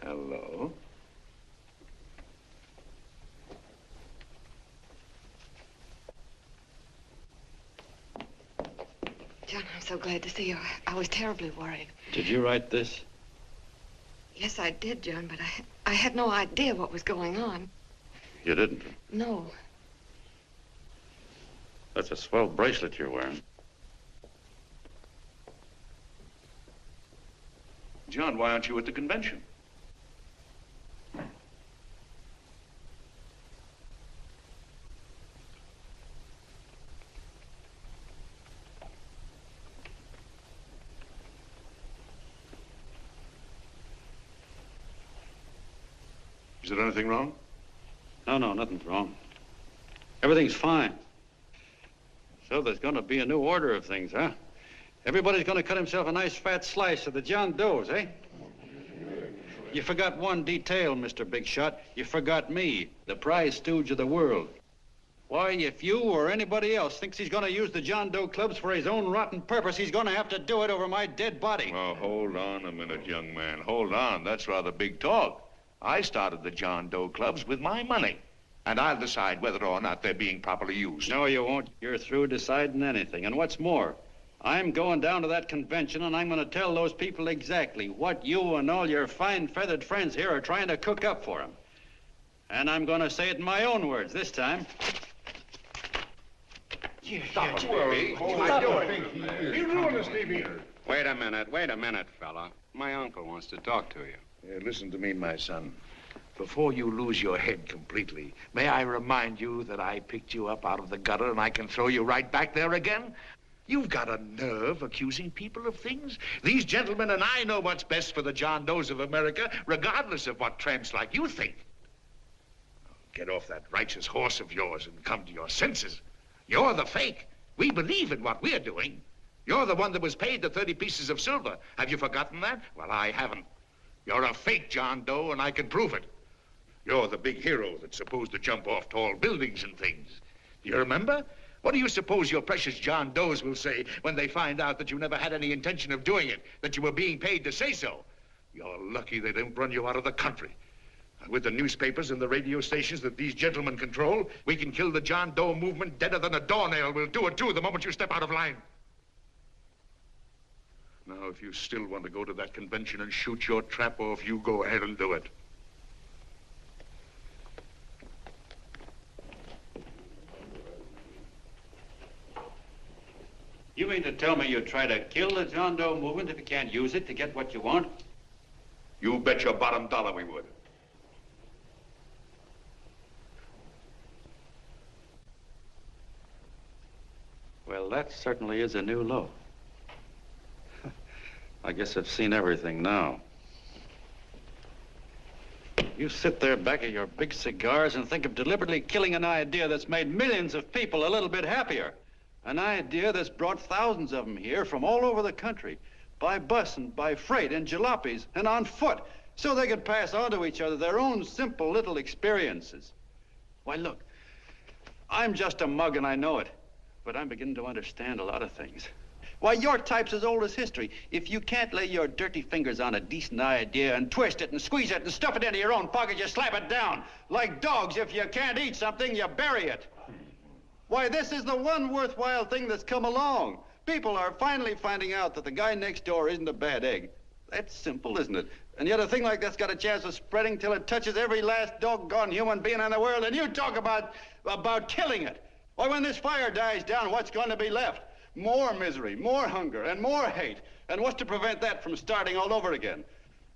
Hello. John, I'm so glad to see you. I was terribly worried. Did you write this? Yes, I did, John, but I had no idea what was going on. You didn't? No. That's a swell bracelet you're wearing. John, why aren't you at the convention? Is there anything wrong? No, nothing's wrong. Everything's fine. So there's going to be a new order of things, huh? Everybody's going to cut himself a nice fat slice of the John Does, eh? You forgot one detail, Mr. Big Shot. You forgot me, the prize stooge of the world. Why, if you or anybody else thinks he's going to use the John Doe clubs for his own rotten purpose, he's going to have to do it over my dead body. Oh, hold on a minute, young man. Hold on. That's rather big talk. I started the John Doe clubs with my money. And I'll decide whether or not they're being properly used. No, you won't. You're through deciding anything. And what's more, I'm going down to that convention and I'm going to tell those people exactly what you and all your fine-feathered friends here are trying to cook up for them. And I'm going to say it in my own words this time. Stop him, baby. You ruined us, D.B. Wait a minute, fella. My uncle wants to talk to you. Listen to me, my son. Before you lose your head completely, may I remind you that I picked you up out of the gutter and I can throw you right back there again? You've got a nerve accusing people of things. These gentlemen and I know what's best for the John Does of America, regardless of what tramps like you think. Get off that righteous horse of yours and come to your senses. You're the fake. We believe in what we're doing. You're the one that was paid the 30 pieces of silver. Have you forgotten that? Well, I haven't. You're a fake John Doe, and I can prove it. You're the big hero that's supposed to jump off tall buildings and things. Do you remember? What do you suppose your precious John Does will say when they find out that you never had any intention of doing it, that you were being paid to say so? You're lucky they don't run you out of the country. With the newspapers and the radio stations that these gentlemen control, we can kill the John Doe movement deader than a doornail. We'll do it, too, the moment you step out of line. Now, if you still want to go to that convention and shoot your trap off, you go ahead and do it. You mean to tell me you'd try to kill the John Doe movement if you can't use it to get what you want? You bet your bottom dollar we would. Well, that certainly is a new low. I guess I've seen everything now. You sit there back of your big cigars and think of deliberately killing an idea that's made millions of people a little bit happier. An idea that's brought thousands of them here from all over the country, by bus and by freight and jalopies and on foot, so they could pass on to each other their own simple little experiences. Why, look, I'm just a mug and I know it, but I'm beginning to understand a lot of things. Why, your type's as old as history. If you can't lay your dirty fingers on a decent idea and twist it and squeeze it and stuff it into your own pocket, you slap it down. Like dogs, if you can't eat something, you bury it. Why, this is the one worthwhile thing that's come along. People are finally finding out that the guy next door isn't a bad egg. That's simple, isn't it? And yet a thing like that's got a chance of spreading till it touches every last doggone human being in the world, and you talk about killing it. Why, when this fire dies down, what's going to be left? More misery, more hunger, and more hate. And what's to prevent that from starting all over again?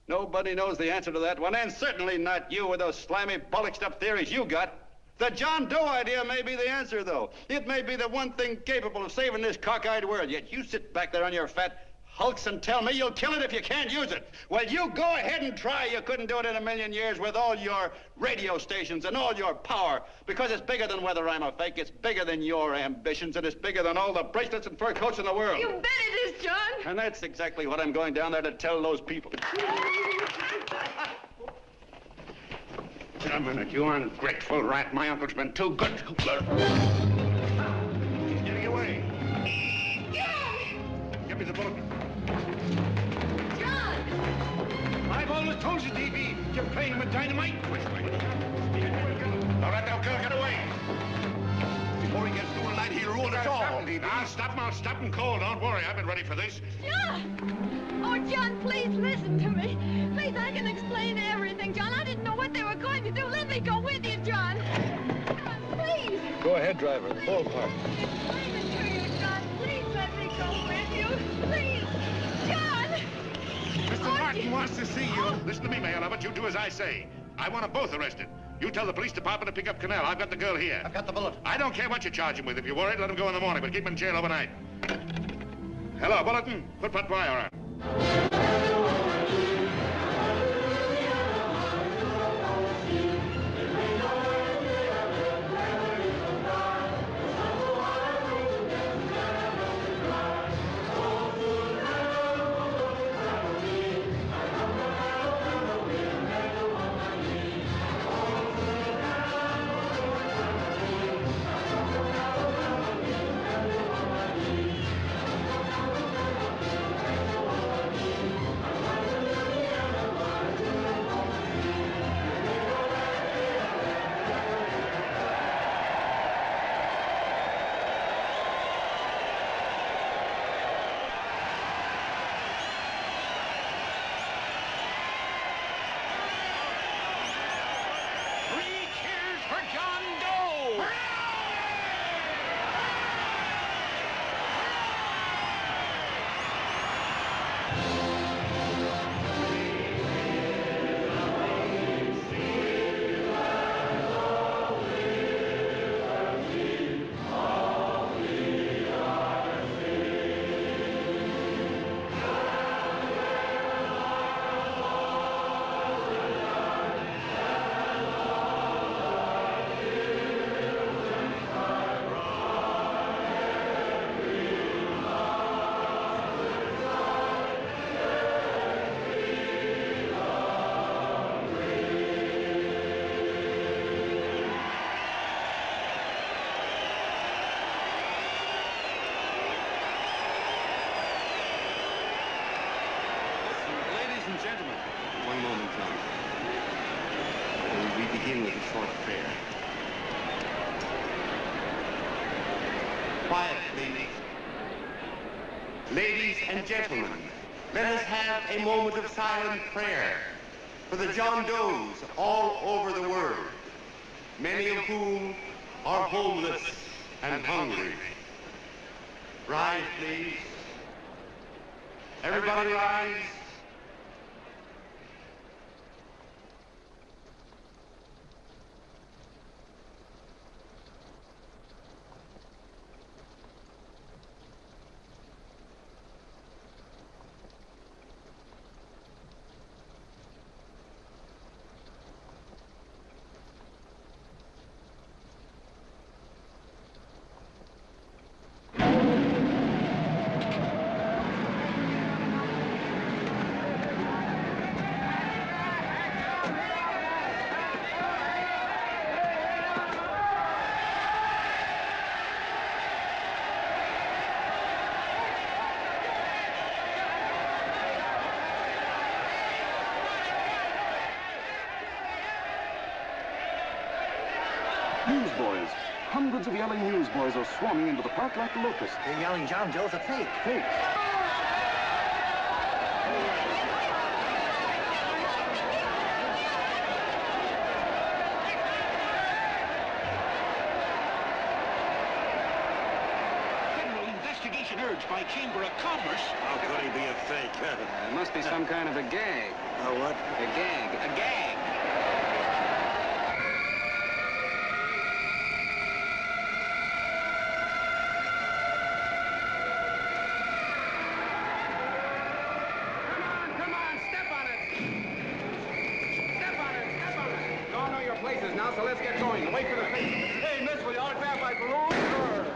Nobody knows the answer to that one, and certainly not you with those slimy, bollocksed-up theories you got. The John Doe idea may be the answer, though. It may be the one thing capable of saving this cockeyed world. Yet you sit back there on your fat hulks and tell me you'll kill it if you can't use it. Well, you go ahead and try. You couldn't do it in a million years with all your radio stations and all your power. Because it's bigger than whether I'm a fake. It's bigger than your ambitions, and it's bigger than all the bracelets and fur coats in the world. You bet it is, John. And that's exactly what I'm going down there to tell those people. A minute, you ungrateful rat. My uncle's been too good. Getting away. Give me the bullet. John! I've always told you, D.B., you're playing with dynamite. Which way? All right, now, girl, get away. Before he gets through tonight, he'll ruin us all. Now, stop him cold. Don't worry, I've been ready for this. John! Oh, John, please listen to me. Please, I can explain everything, John. I didn't know what they were going to do. Let me go with you, John. John, please. Go ahead, driver. Ballpark. Explain it to you, John. Please let me go with you. Please. John! Mr. Martin wants to see you. Listen to me, Mayor Lovett. You do as I say. I want them both arrested. You tell the police department to pick up Cannell. I've got the girl here. I've got the bullet. I don't care what you charge him with. If you're worried, let him go in the morning, but keep him in jail overnight. Hello, Bulletin. Put that wire on. Gentlemen, one moment, Tom. We begin with a short prayer. Quiet, please. Ladies and gentlemen, let us have a moment of silent prayer for the John Does all over the world, many of whom are homeless and hungry. Rise, please. Everybody rise. Newsboys. Hundreds of yelling newsboys are swarming into the park like locusts. They're yelling John Doe's a fake. Fake. Federal investigation urged by Chamber of Commerce. How could he be a fake? It must be some kind of a gag. A what? A gag. A gag. so let's get going. Wait for the thing. Hey, miss, will you autograph my balloon? Sure.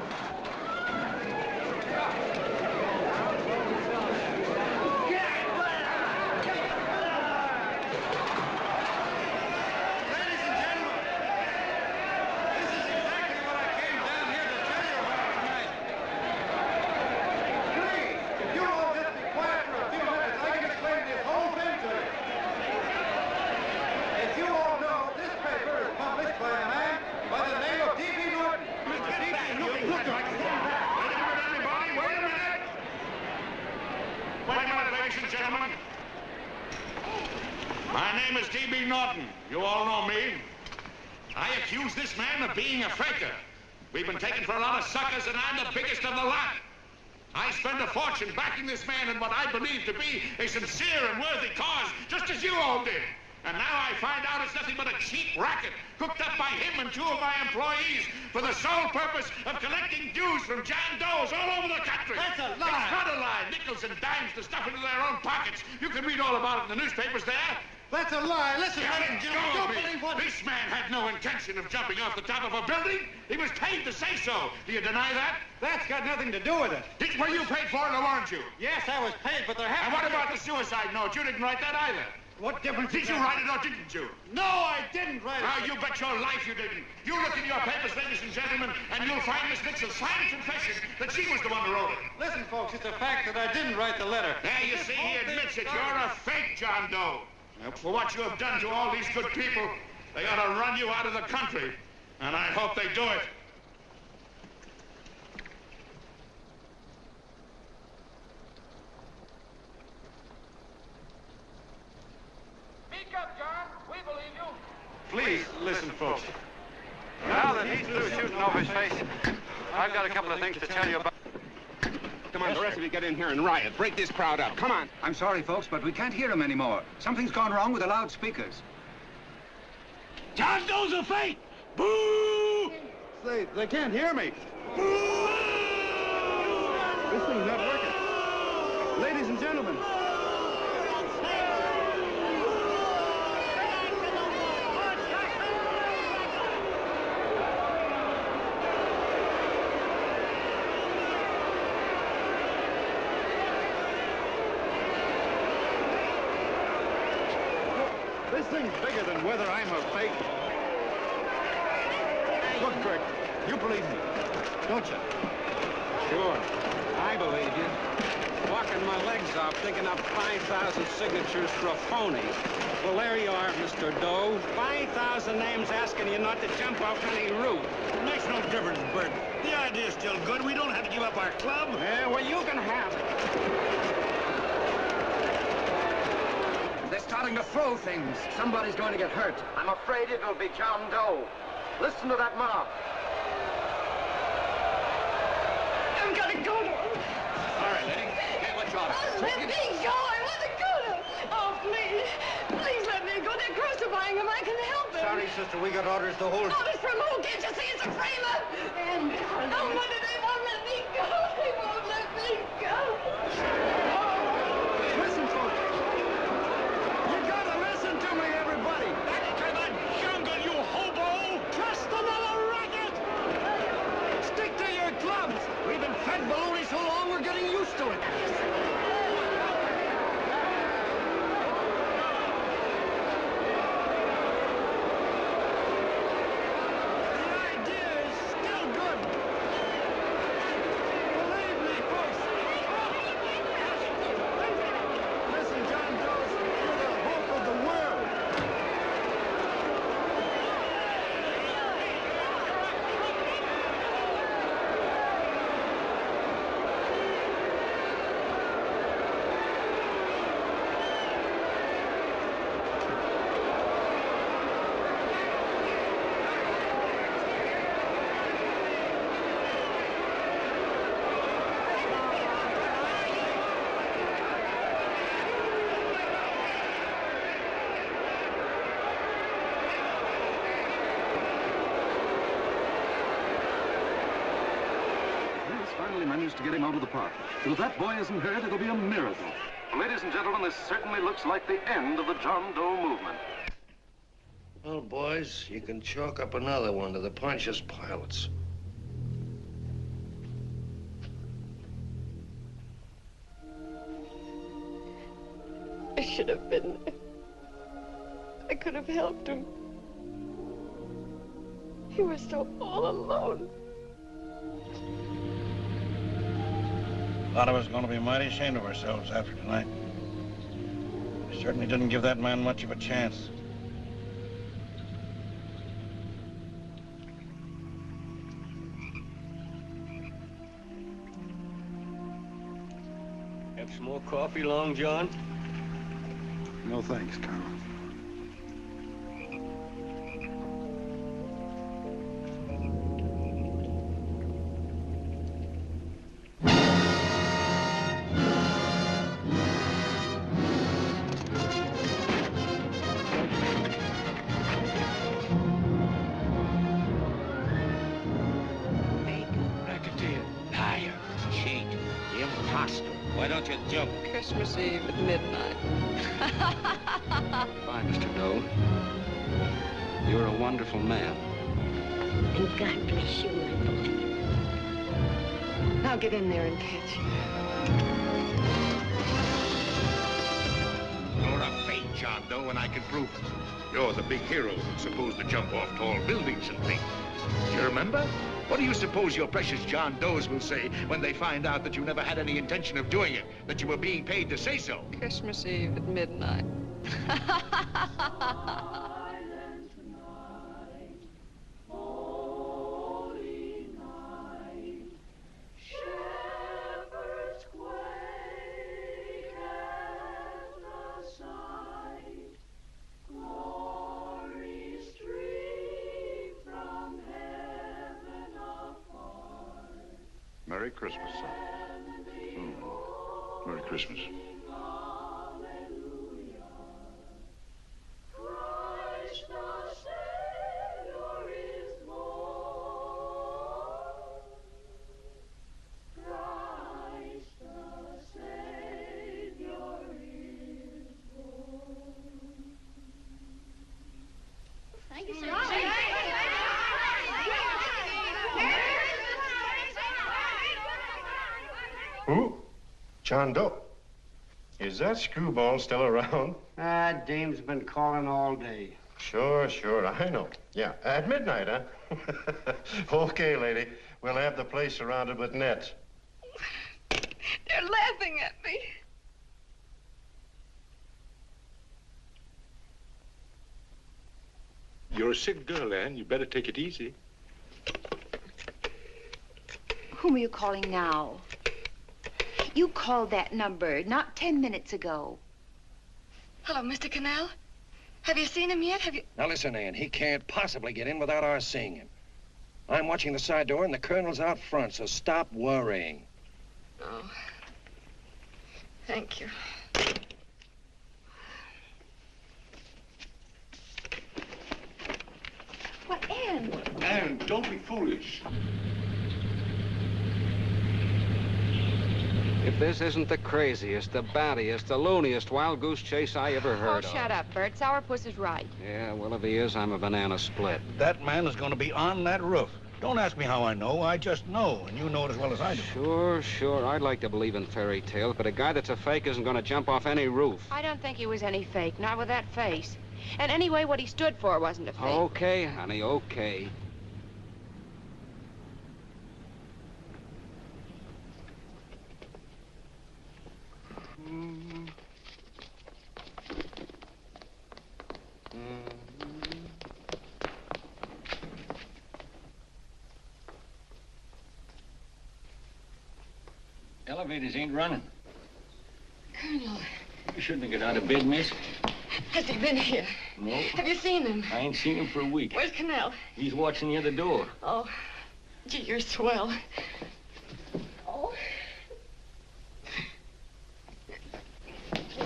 Gentlemen, my name is D.B. Norton. You all know me. I accuse this man of being a faker. We've been taken for a lot of suckers, and I'm the biggest of the lot. I spent a fortune backing this man in what I believe to be a sincere and worthy cause, just as you all did. And now I find out it's nothing but a cheap racket cooked up by him and two of my employees for the sole purpose of collecting dues from John Does all over the country. That's a lie. It's not a lie. Nickels and dimes to stuff into their own pockets. You can read all about it in the newspapers there. That's a lie. Listen, Don't believe what... This man had no intention of jumping off the top of a building. He was paid to say so. Do you deny that? That's got nothing to do with it. Were you paid for it or weren't you? Yes, I was paid, but there happened... And what about the suicide note? You didn't write that either. What difference Did you write it or didn't you? No, I didn't write it. Now, you bet your life you didn't. You look in your papers, ladies and gentlemen, and you'll find Miss Mitchell's signed confession that she was the one who wrote it. Listen, folks, it's a fact that I didn't write the letter. There, you see, he admits it. You're a fake, John Doe. For what you have done to all these good people, they ought to run you out of the country. And I hope they do it. Speak up, John. We believe you. Please, listen, folks. Now that he's through shooting over his face, I've got a couple of things to tell you about... Come on, the rest of you get in here and riot. Break this crowd up. Come on. I'm sorry, folks, but we can't hear him anymore. Something's gone wrong with the loudspeakers. John Doe's a fake! Boo! They can't hear me. Boo! This thing's not working. Ladies and gentlemen. This thing's bigger than whether I'm a fake. Look, Kurt, you believe me, don't you? Sure, I believe you. Walking my legs off, digging up 5,000 signatures for a phony. Well, there you are, Mr. Doe. 5,000 names asking you not to jump off any roof. It makes no difference, Bert. The idea's still good. We don't have to give up our club. Yeah, well, you can have it. They're starting to throw things. Somebody's going to get hurt. I'm afraid it'll be John Doe. Listen to that mob. I've got to go to him. All right, lady. Hey, what's wrong? Oh, let me go. I want to go to him. Oh, please. Please let me go. They're crucifying him. I can help him. Sorry, sister. We got orders to hold... Orders from who? Can't you see it's a framer? And oh, Mother, they won't let me go. They won't let me go. Listen, folks. You gotta listen to me, everybody. Back to the jungle, you hobo! Just another racket! Stick to your clubs. We've been fed baloney so long, we're getting used to it. Managed to get him out of the park. But if that boy isn't hurt, it'll be a miracle. Ladies and gentlemen, this certainly looks like the end of the John Doe movement. Well, boys, you can chalk up another one to the Pontius Pilates. I should have been there. I could have helped him. He was so all alone. A lot of us are going to be mighty ashamed of ourselves after tonight. We certainly didn't give that man much of a chance. Have some more coffee, Long John? No thanks, Carl. Racketeer, liar, cheat, imposter. Why don't you jump? Christmas Eve at midnight. Bye, Mr. Doe. You're a wonderful man. And God bless you, my boy. Now get in there and catch. You're a fake John Doe, and I can prove it. You're the big hero who's supposed to jump off tall buildings and things. Do you remember? What do you suppose your precious John Does will say when they find out that you never had any intention of doing it, that you were being paid to say so? Christmas Eve at midnight. Merry Christmas, son. Merry Christmas. Thank you, sir. Who? John Doe. Is that screwball still around? Dame's been calling all day. Sure, I know. Yeah, at midnight, huh? Okay, lady. We'll have the place surrounded with nets. They're laughing at me. You're a sick girl, Anne. You better take it easy. Whom are you calling now? You called that number not 10 minutes ago. Hello, Mr. Cannell. Have you seen him yet? Have you... Now listen, Ann, he can't possibly get in without our seeing him. I'm watching the side door and the colonel's out front, so stop worrying. Oh. Thank you. What, Ann? Anne, don't be foolish. If this isn't the craziest, the battiest, the looniest wild goose chase I ever heard of. Oh, shut up, Bert. Sourpuss is right. Yeah, well, if he is, I'm a banana split. That man is going to be on that roof. Don't ask me how I know. I just know, and you know it as well as I do. Sure. I'd like to believe in fairy tales, but a guy that's a fake isn't going to jump off any roof. I don't think he was any fake, not with that face. And anyway, what he stood for wasn't a fake. Okay, honey, okay. Elevators ain't running. Colonel, You shouldn't have got out of bed, miss. has he been here? No. Have you seen him? I ain't seen him for a week. Where's Cannell? He's watching the other door. Oh, gee, you're swell. Oh.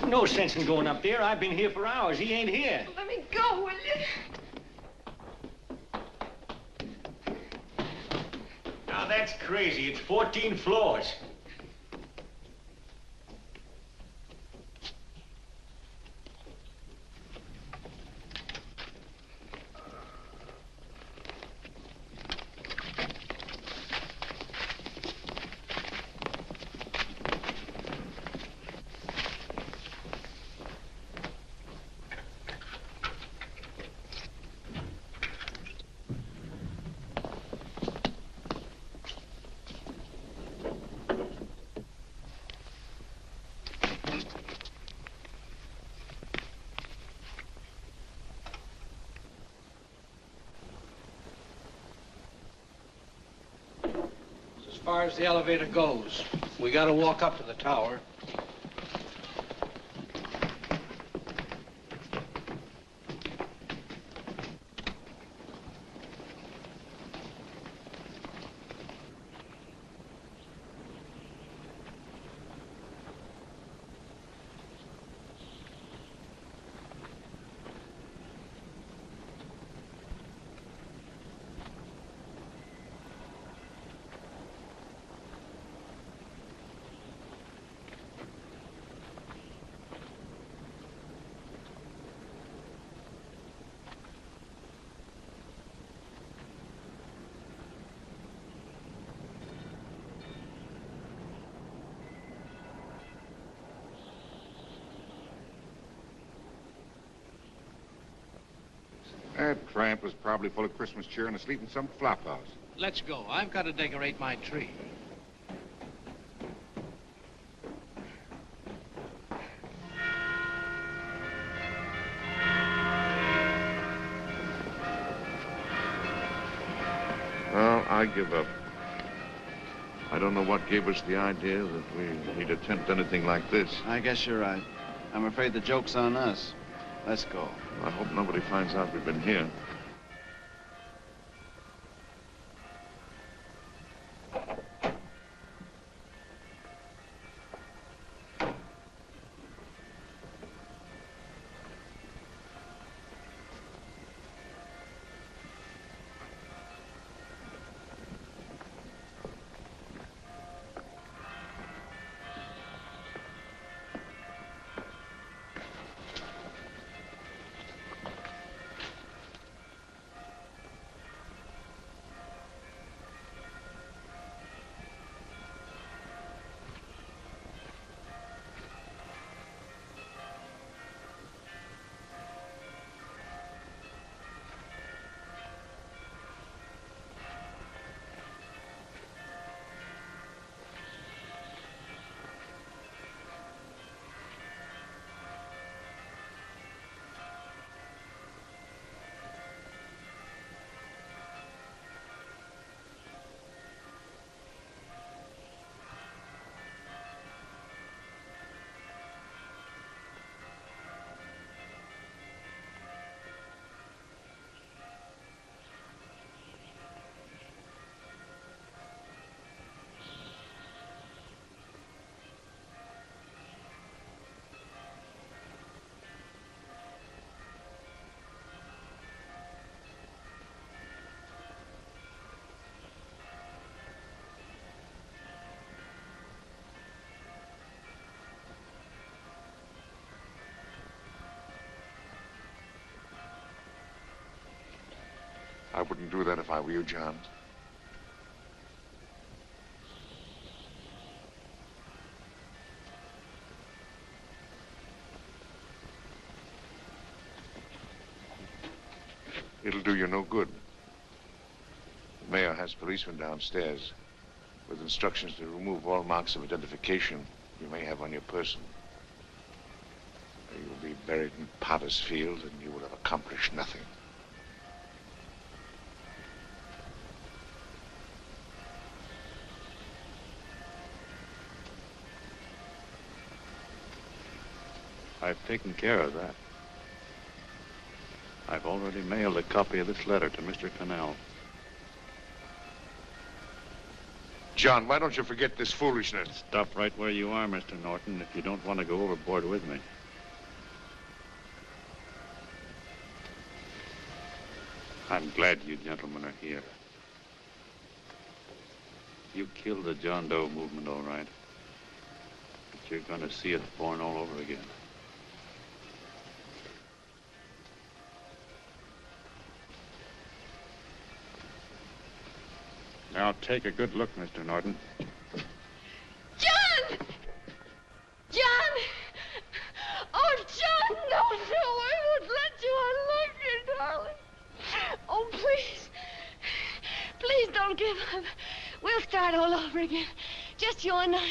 No sense in going up there. I've been here for hours. He ain't here. Let me go, will you? Now, that's crazy. It's 14 floors. far as the elevator goes. We gotta walk up to the tower. That tramp was probably full of Christmas cheer and asleep in some flop house. Let's go. I've got to decorate my tree. Well, I give up. I don't know what gave us the idea that we'd attempt anything like this. I guess you're right. I'm afraid the joke's on us. Let's go. I hope nobody finds out we've been here. I wouldn't do that if I were you, John. It'll do you no good. The mayor has policemen downstairs with instructions to remove all marks of identification you may have on your person. You'll be buried in Potter's Field and you will have accomplished nothing. I've taken care of that. I've already mailed a copy of this letter to Mr. Cannell. John, why don't you forget this foolishness? Stop right where you are, Mr. Norton, if you don't want to go overboard with me. I'm glad you gentlemen are here. You killed the John Doe movement, all right. But you're going to see it born all over again. Now take a good look, Mr. Norton. John! John! Oh, John, no, I won't let you. I love you, darling. Oh, please. Please don't give up. We'll start all over again. Just you and I.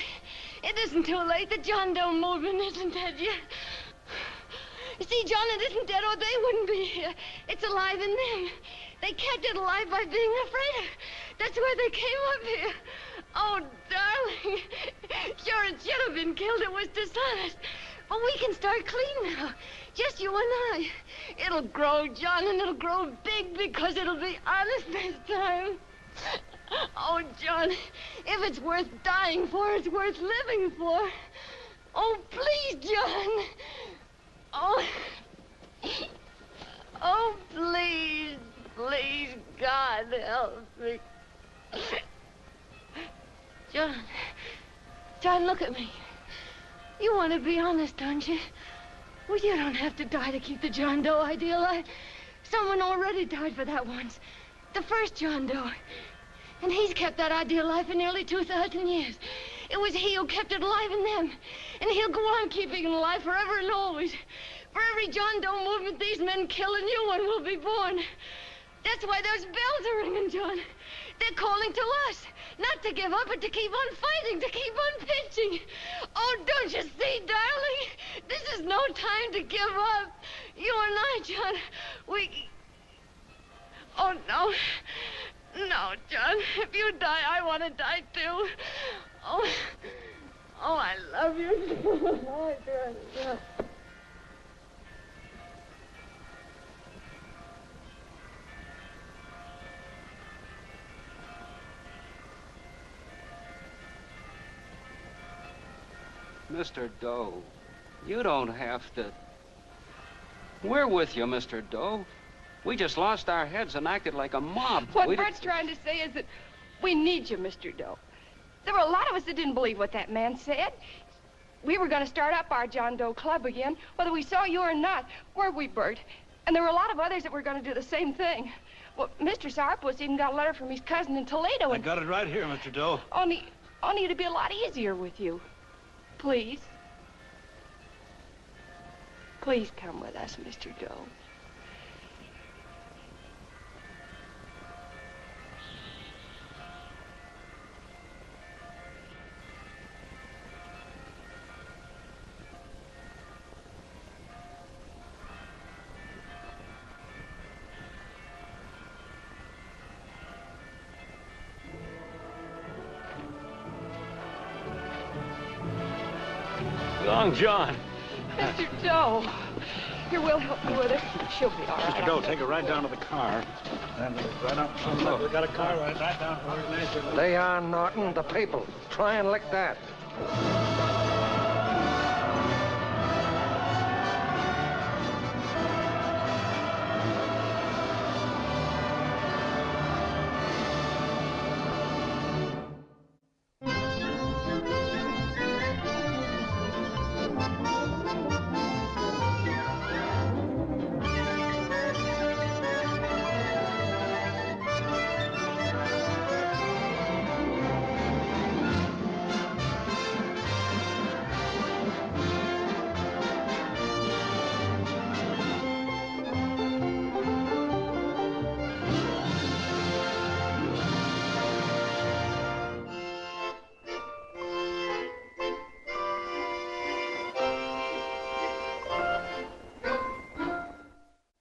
It isn't too late. The John Doe movement isn't dead yet. You see, John, it isn't dead or they wouldn't be here. It's alive in them. They kept it alive by being afraid of. That's why they came up here. Oh, darling. Sure, it should have been killed. It was dishonest. But we can start clean now. Just you and I. It'll grow, John, and it'll grow big because it'll be honest this time. Oh, John, if it's worth dying for, it's worth living for. Oh, please, John. Oh. Oh, please, please, God, help me. John, look at me. You want to be honest, don't you? Well, you don't have to die to keep the John Doe idea alive. Someone already died for that once. The first John Doe. And he's kept that idea alive for nearly 2,000 years. It was he who kept it alive in them. And he'll go on keeping it alive forever and always. For every John Doe movement these men kill, a new one will be born. That's why those bells are ringing, John. They're calling to us. Not to give up, but to keep on fighting, to keep on pitching. Oh, don't you see, darling? This is no time to give up. You and I, John, we... Oh, no. No, John. If you die, I want to die, too. Oh, I love you. Oh, John. Mr. Doe, you don't have to. We're with you, Mr. Doe. We just lost our heads and acted like a mob. What Bert's trying to say is that we need you, Mr. Doe. There were a lot of us that didn't believe what that man said. We were going to start up our John Doe Club again, whether we saw you or not, weren't we, Bert? And there were a lot of others that were going to do the same thing. Well, Mr. Sarpus even got a letter from his cousin in Toledo. I got it right here, Mr. Doe. Only it'd be a lot easier with you. Please. Please come with us, Mr. Doe. Long John. Mr. Doe. Here, we'll help you with it. She'll be all right. Mr. Doe, take her right down to the car. And right up. We got a car right down. They are, Norton, the people. Try and lick that.